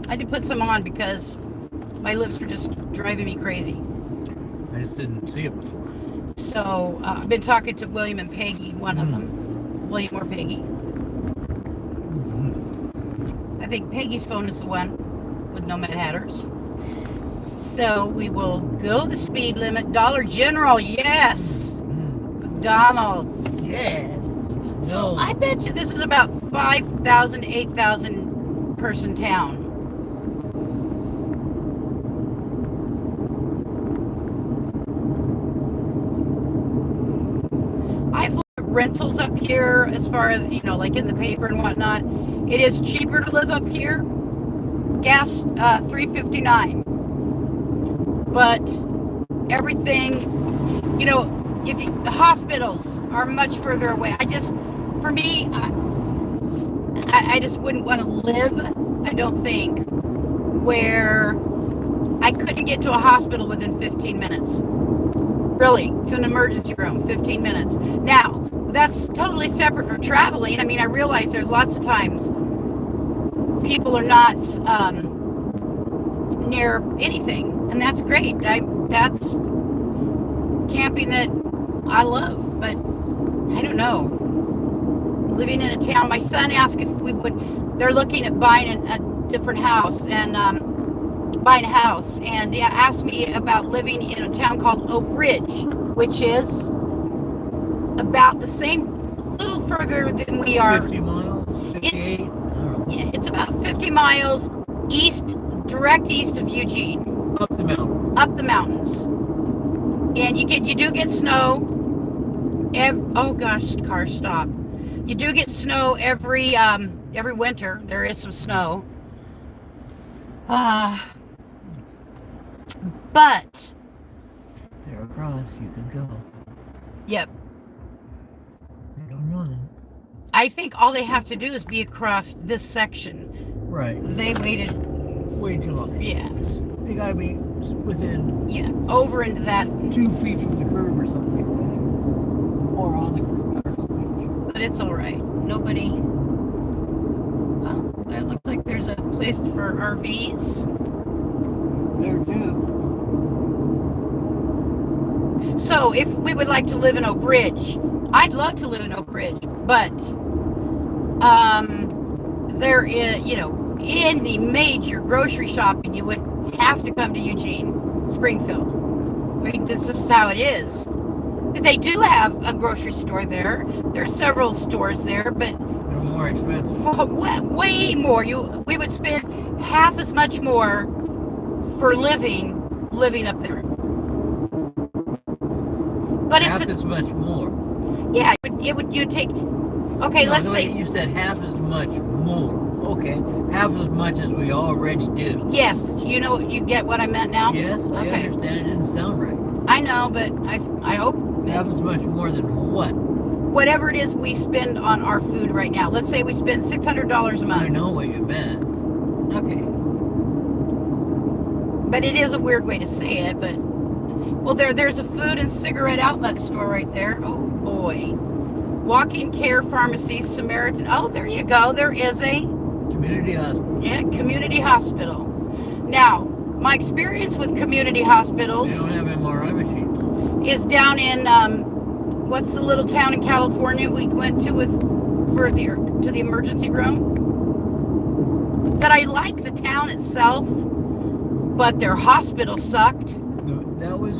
I did put some on because my lips were just driving me crazy. I just didn't see it before. So I've been talking to William and Peggy, one of them. William or Peggy. I think Peggy's phone is the one with no Mad Hatters. So we will go the speed limit. Dollar General, yes. McDonald's. Yeah. So I bet you this is about 5,000, 8,000 person town. I've looked at rentals up here as far as, like in the paper and whatnot. It is cheaper to live up here. Gas, $3.59. But everything, the hospitals are much further away. I just wouldn't want to live, I don't think, where I couldn't get to a hospital within 15 minutes. Really, to an emergency room, 15 minutes. Now, that's totally separate from traveling. I mean, I realize there's lots of times people are not near anything, and that's great. That's camping that I love, but I don't know. Living in a town, my son asked if we would. They're looking at buying a different house and buying a house, and asked me about living in a town called Oak Ridge, which is about the same, little further than we are. 50 miles, 58. It's about 50 miles east, direct east of Eugene. Up the mountain. Up the mountains, and you do get snow. Oh gosh, car stop. You do get snow every winter. There is some snow. But There across, you can go. yep, I don't know that. I think all they have to do is be across this section. Right. They waited, Way too long. yeah, They gotta be within yeah, over into that. 2 feet from the curb or something like that. Or on the curb. I don't know which. But it's all right. Nobody. Well, that looks like there's a place for RVs. There too. So if we would like to live in Oak Ridge, I'd love to live in Oak Ridge, but there is, any major grocery shopping, you would have to come to Eugene, Springfield. I mean, that's just how it is. They do have a grocery store there. There are several stores there, but They're more expensive. for way more. We would spend half as much more for living up there. But Half it's as much more. yeah. You'd take. Okay, No, let's no, say you said half as much more. Okay, half as much as we already do. yes. You get what I meant now. Yes, I Okay. understand. It didn't sound right. I know, but I hope Half as much more than what? whatever it is we spend on our food right now. Let's say we spend $600 a I month. know what you meant. Okay. But it is a weird way to say it. But well, there's a food and cigarette outlet store right there. Oh boy. Walk-in care pharmacy, Samaritan. Oh, there you go. There is a Community hospital. community hospital. Now, my experience with community They hospitals don't have MRI machines. is down in what's the little town in California we went to to the emergency room. But I like the town itself, but their hospital sucked. No, that was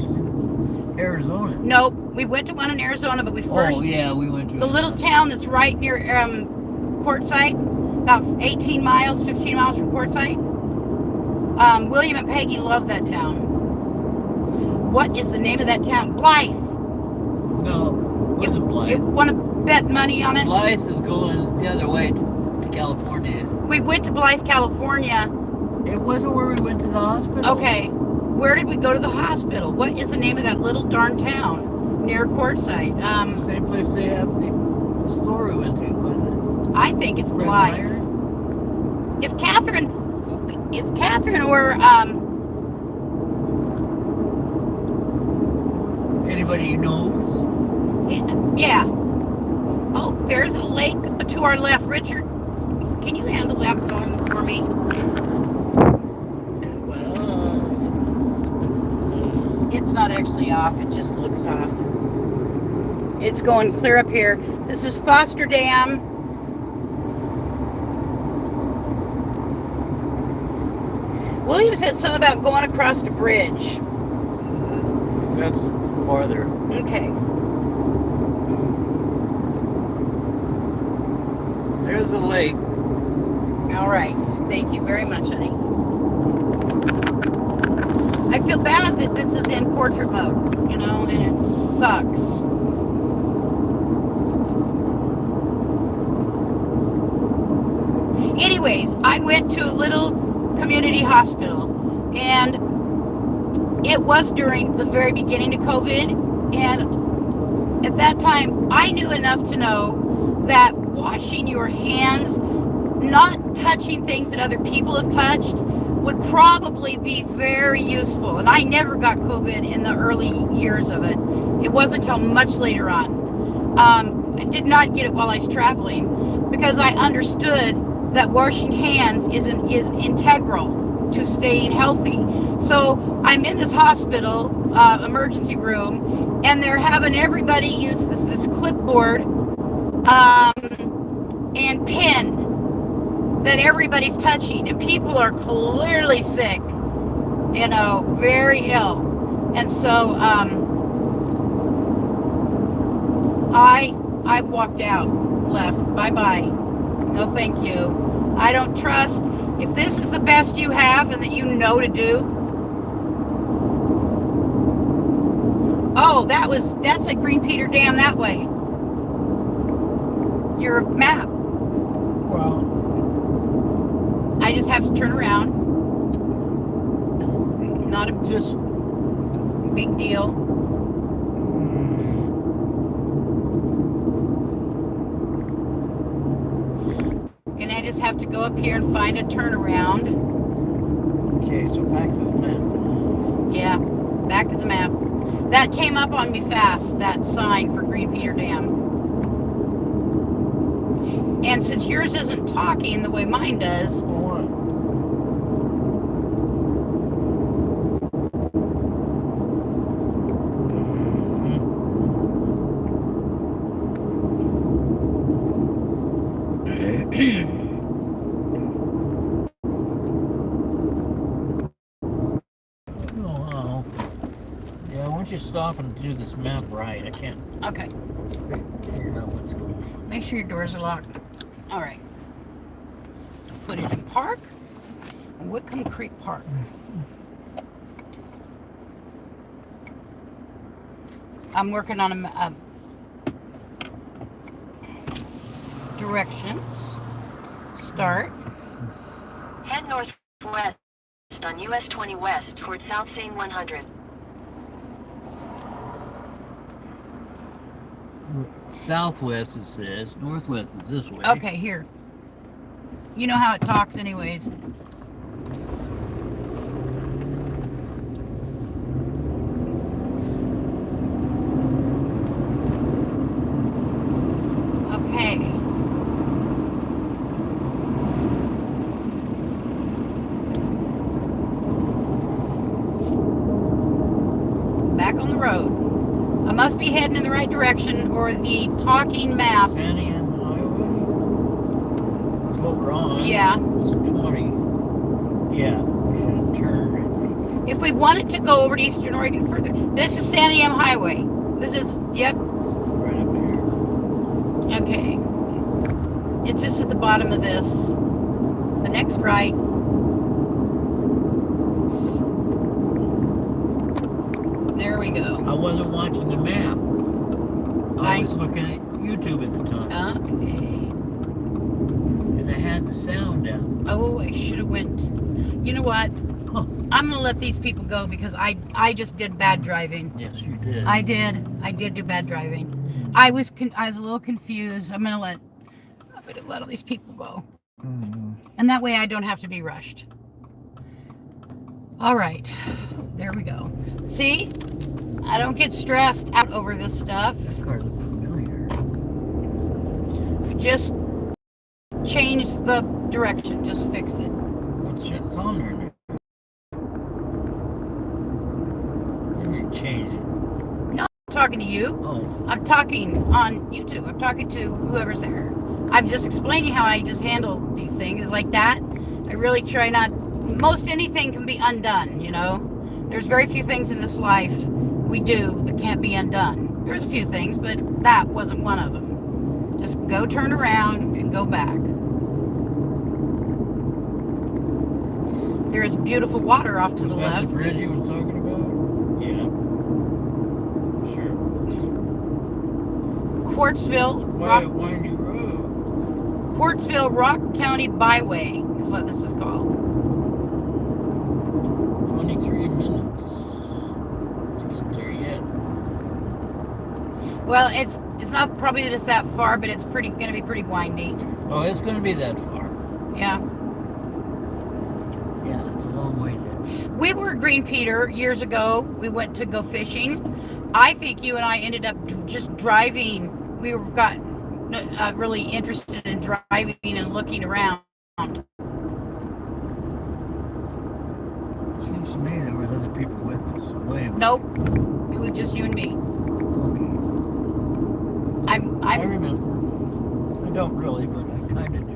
Arizona. Nope, we went to one in Arizona, but we first Oh yeah, we went to the little town that's right near Quartzsite, about 18 miles, 15 miles from Quartzsite. William and Peggy love that town. What is the name of that town? Blythe. No, it wasn't Blythe. Want to bet money on it? Blythe is going the other way to California. We went to Blythe, California. It wasn't where we went to the hospital. Okay, where did we go to the hospital? What is the name of that little darn town near Quartzsite? It's the same place they have the store we went to, wasn't I think it's it? Blythe. If Catherine or Anybody knows? yeah. Oh, there's a lake to our left. Richard, can you handle that phone for me? Well, It's not actually off. It just looks off. It's going clear up here. This is Foster Dam. William said something about going across the bridge. that's farther. Okay. There's a lake. All right. Thank you very much, honey. I feel bad that this is in portrait mode, and it sucks. Anyways, I went to a little community hospital, and it was during the very beginning of COVID, and at that time, I knew enough to know that washing your hands, not touching things that other people have touched, would probably be very useful. And I never got COVID in the early years of it. It wasn't until much later on. I did not get it while I was traveling because I understood that washing hands is integral to staying healthy. So I'm in this hospital emergency room, and they're having everybody use this clipboard and pen that everybody's touching, and people are clearly sick, very ill. And so I walked out, left, bye-bye, no thank you. I don't trust, if this is the best you have and that you know to do. Oh, that's a Green Peter Dam that way. Your map. Well, I just have to turn around. Not a just big deal. And I just have to go up here and find a turnaround. okay. So back to the map. Yeah, back to the map. That came up on me fast, that sign for Green Peter Dam. And since yours isn't talking the way mine does, What? Oh, yeah, why don't you stop and do this map right? I can't okay, figure out what's going on. make sure your doors are locked. All right. Put it in park. Whitcomb Creek Park. I'm working on a directions. Start. Head northwest on US 20 West toward South Seine 100. Southwest it says, northwest is this way. Okay, here. You know how it talks anyways. Okay. Back on the road. I must be heading in the right direction, or the talking map. Santiam Highway? That's what we're on. Yeah. It's 20. Yeah, we should turn, I think. If we wanted to go over to Eastern Oregon further, this is Santiam Highway. This is, yep, Right up here. okay. It's just at the bottom of this. The next right. There we go. I wasn't watching the map. I was looking at YouTube at the time. Okay. And I had the sound down. Oh, I should have went. You know what? Huh. I'm gonna let these people go because I just did bad driving. Yes, you did. I did do bad driving. I was a little confused. I'm gonna let all these people go, and that way I don't have to be rushed. All right, there we go. See, I don't get stressed out over this stuff. That car looked familiar. Just change the direction. Just fix it. It's on there now. Maybe change it. No, I'm talking to you. Oh. I'm talking on YouTube. I'm talking to whoever's there. I'm just explaining how I just handle these things like that. I really try not. Most anything can be undone, you know. There's very few things in this life we do that can't be undone. There's a few things, but that wasn't one of them. Just go turn around and go back. There's beautiful water off to the Was that left. the bridge you was talking about? Yeah. Sure. Quartzville, Windy Road. Quartzville Rock County Byway is what this is called. 23 minutes to get there yet. Well, it's not probably that it's that far, but it's going to be pretty windy. Oh, it's going to be that far. Yeah. Yeah, it's a long We were at Green Peter years ago. We went to go fishing. I think you and I ended up just driving. We got really interested in driving and looking around. Seems to me there was other people with us. Wait. Nope, it was just you and me. Okay. I I'm remember. I don't really, but I kind of do.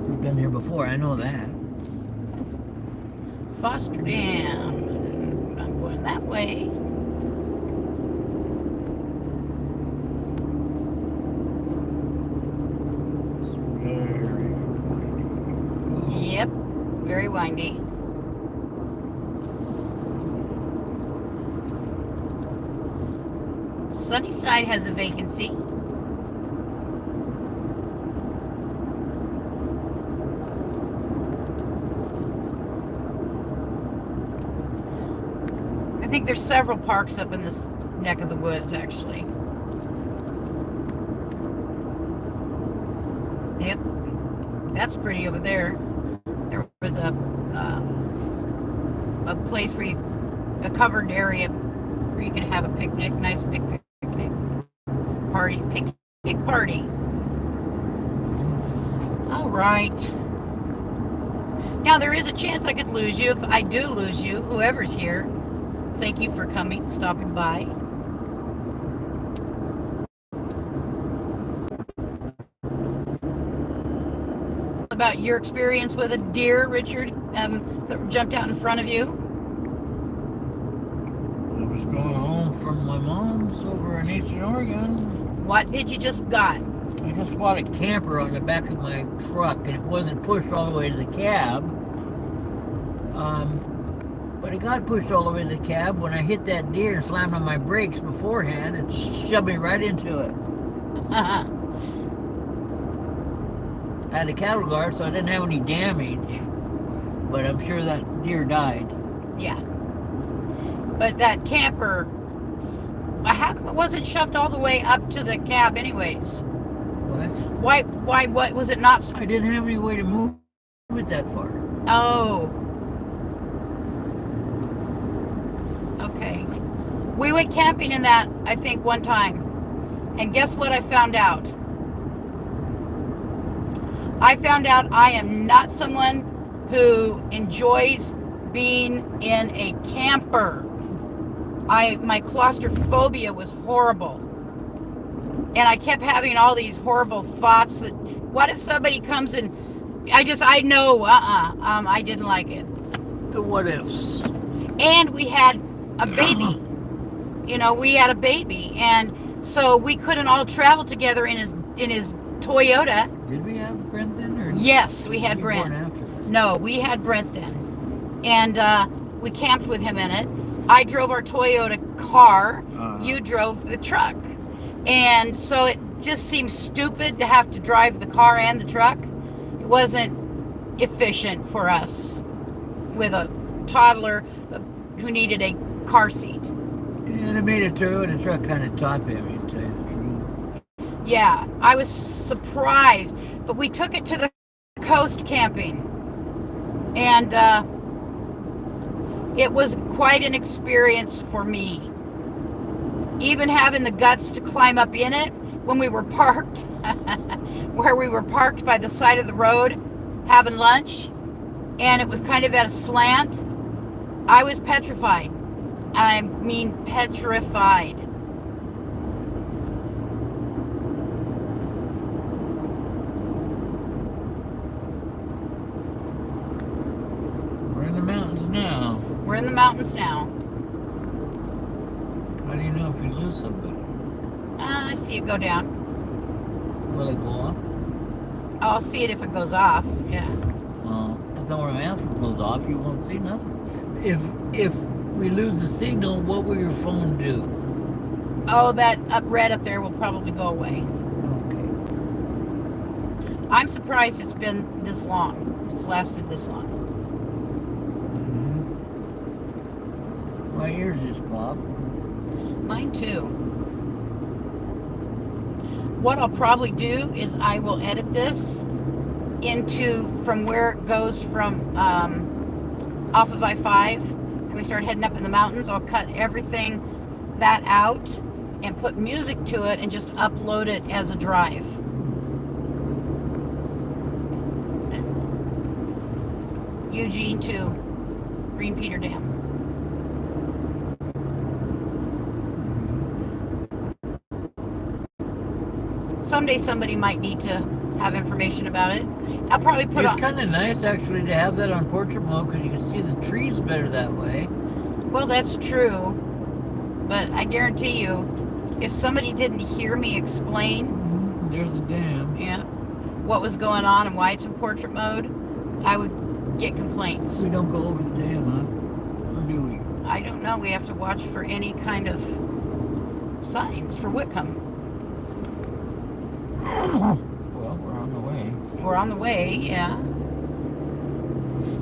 We've been here before. I know that. Foster Dam. I'm going that way. Yep, very windy. Sunnyside has a vacancy. I think there's several parks up in this neck of the woods, actually. Yep, that's pretty over there. There was a place where a covered area where you could have a picnic, nice picnic party. All right. Now there is a chance I could lose you. If I do lose you, whoever's here, thank you for coming, stopping by. About your experience with a deer, Richard, that jumped out in front of you? I was going home from my mom's over in Eastern Oregon. What did you just got? I just bought a camper on the back of my truck, and it wasn't pushed all the way to the cab. But it got pushed all the way to the cab when I hit that deer and slammed on my brakes beforehand. It shoved me right into it. I had a cattle guard, so I didn't have any damage, but I'm sure that deer died. Yeah. But that camper, how come it wasn't shoved all the way up to the cab anyways? What? Why was it not? I didn't have any way to move it that far. Oh. Okay. We went camping in that, I think, one time. And guess what I found out? I found out I am not someone who enjoys being in a camper. My claustrophobia was horrible. And I kept having all these horrible thoughts that, what if somebody comes and, I know, I didn't like it. The what ifs. And we had a baby. We had a baby. And so we couldn't all travel together in his Toyota. Did we have Brent then? Or Yes, we had Brent. After that? No, we had Brent then. And we camped with him in it. I drove our Toyota car. You drove the truck. And so it just seemed stupid to have to drive the car and the truck. It wasn't efficient for us with a toddler who needed a car seat. And it made a Toyota truck kind of top heavy, to tell you the truth. Yeah, I was surprised. But we took it to the coast camping. And it was quite an experience for me. Even having the guts to climb up in it when we were parked, where we were parked by the side of the road having lunch, and it was kind of at a slant. I was petrified. I mean, petrified. We're in the mountains now. We're in the mountains now. How do you know if you lose somebody? I see it go down. Will it go off? I'll see it if it goes off. Yeah. That's not what I'm asking. If it goes off, you won't see nothing. If we lose the signal, what will your phone do? Oh, that red up there will probably go away. Okay. I'm surprised it's been this long. It's lasted this long. Mm-hmm. My ears just popped. Mine too. What I'll probably do is I will edit this into from where it goes from off of I-5 and we start heading up in the mountains, I'll cut everything that out and put music to it and just upload it as a drive. Eugene to Green Peter Dam. Someday somebody might need to have information about it. I'll probably put It's on... kind of nice actually to have that on portrait mode because you can see the trees better that way. Well, that's true, but I guarantee you, if somebody didn't hear me explain, There's a dam. yeah, what was going on and why it's in portrait mode, I would get complaints. We don't go over the dam, huh? Or do we? I don't know. We have to watch for any kind of signs for Whitcomb. Well, we're on the way. We're on the way, yeah.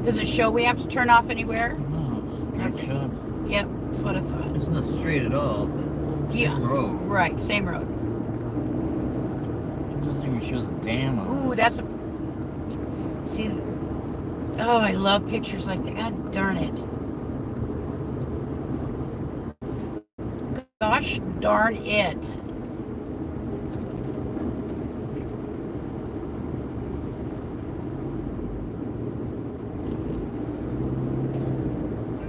Does it show we have to turn off anywhere? No, straight Okay. shot. Yep, that's what I thought. It's not straight at all, but Yeah. same road. Right, same road. It doesn't even show the dam on Ooh, it. that's a... See, oh, I love pictures like that. God darn it. Gosh darn it.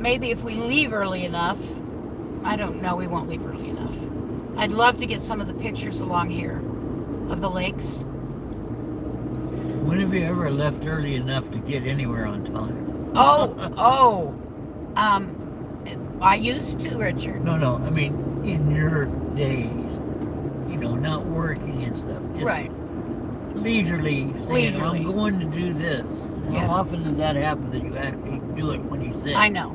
Maybe if we leave early enough, I don't know, we won't leave early enough. I'd love to get some of the pictures along here of the lakes. When have you ever left early enough to get anywhere on time? I used to, Richard. No, I mean, in your days, not working and stuff. Just Right. leisurely saying, Leisurely. I'm going to do this. Yeah. How often does that happen that you actually do it when you say? I know.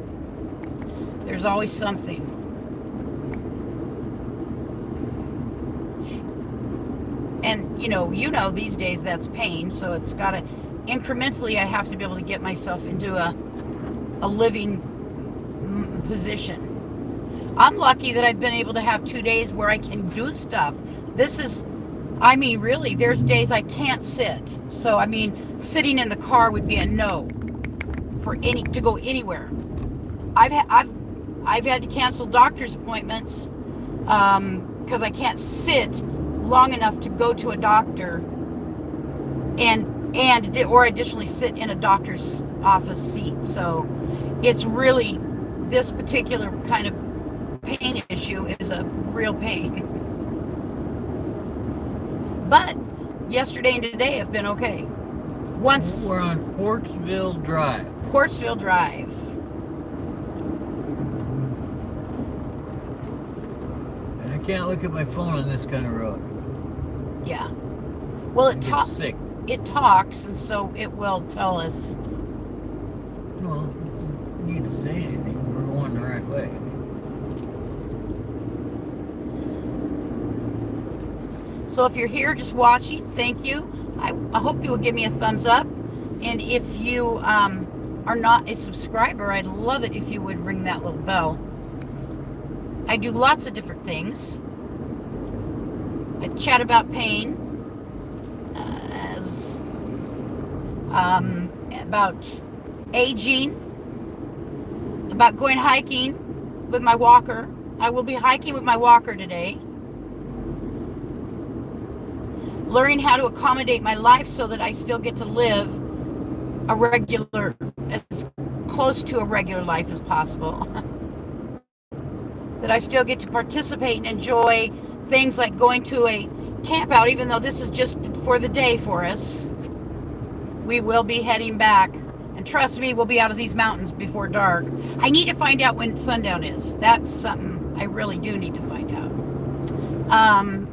There's always something. And, these days that's pain, so it's got to, incrementally, I have to be able to get myself into a living position. I'm lucky that I've been able to have 2 days where I can do stuff. Really, there's days I can't sit. So, sitting in the car would be a no to go anywhere. I've had to cancel doctor's appointments because I can't sit long enough to go to a doctor or additionally sit in a doctor's office seat. So it's really, this particular kind of pain issue is a real pain. But yesterday and today have been okay. Once We're on Quartzville Drive. Quartzville Drive. And I can't look at my phone on this kind of road. Yeah. Well, I get sick. it talks, and so it will tell us. Well, it doesn't need to say anything. We're going the right way. So if you're here just watching, thank you. I hope you will give me a thumbs up. And if you are not a subscriber, I'd love it if you would ring that little bell. I do lots of different things. I chat about pain, about aging, about going hiking with my walker. I will be hiking with my walker today. Learning how to accommodate my life so that I still get to live as close to a regular life as possible. That I still get to participate and enjoy things like going to a camp out, even though this is just for the day for us. We will be heading back. And trust me, we'll be out of these mountains before dark. I need to find out when sundown is. That's something I really do need to find out.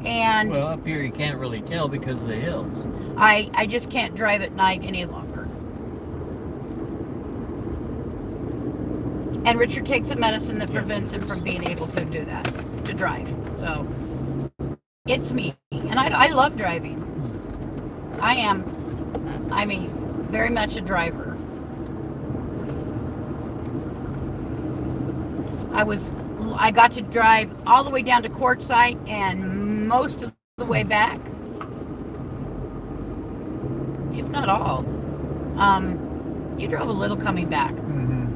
And Well, up here you can't really tell because of the hills. I just can't drive at night any longer. And Richard takes a medicine that prevents him from being able to do that, to drive. So it's me. And I love driving. I'm very much a driver. I got to drive all the way down to Quartzsite and most of the way back, if not all. You drove a little coming back. Mm-hmm.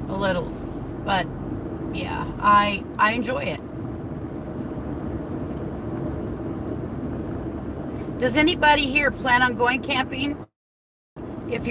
a little, but yeah, I enjoy it. Does anybody here plan on going camping? If you're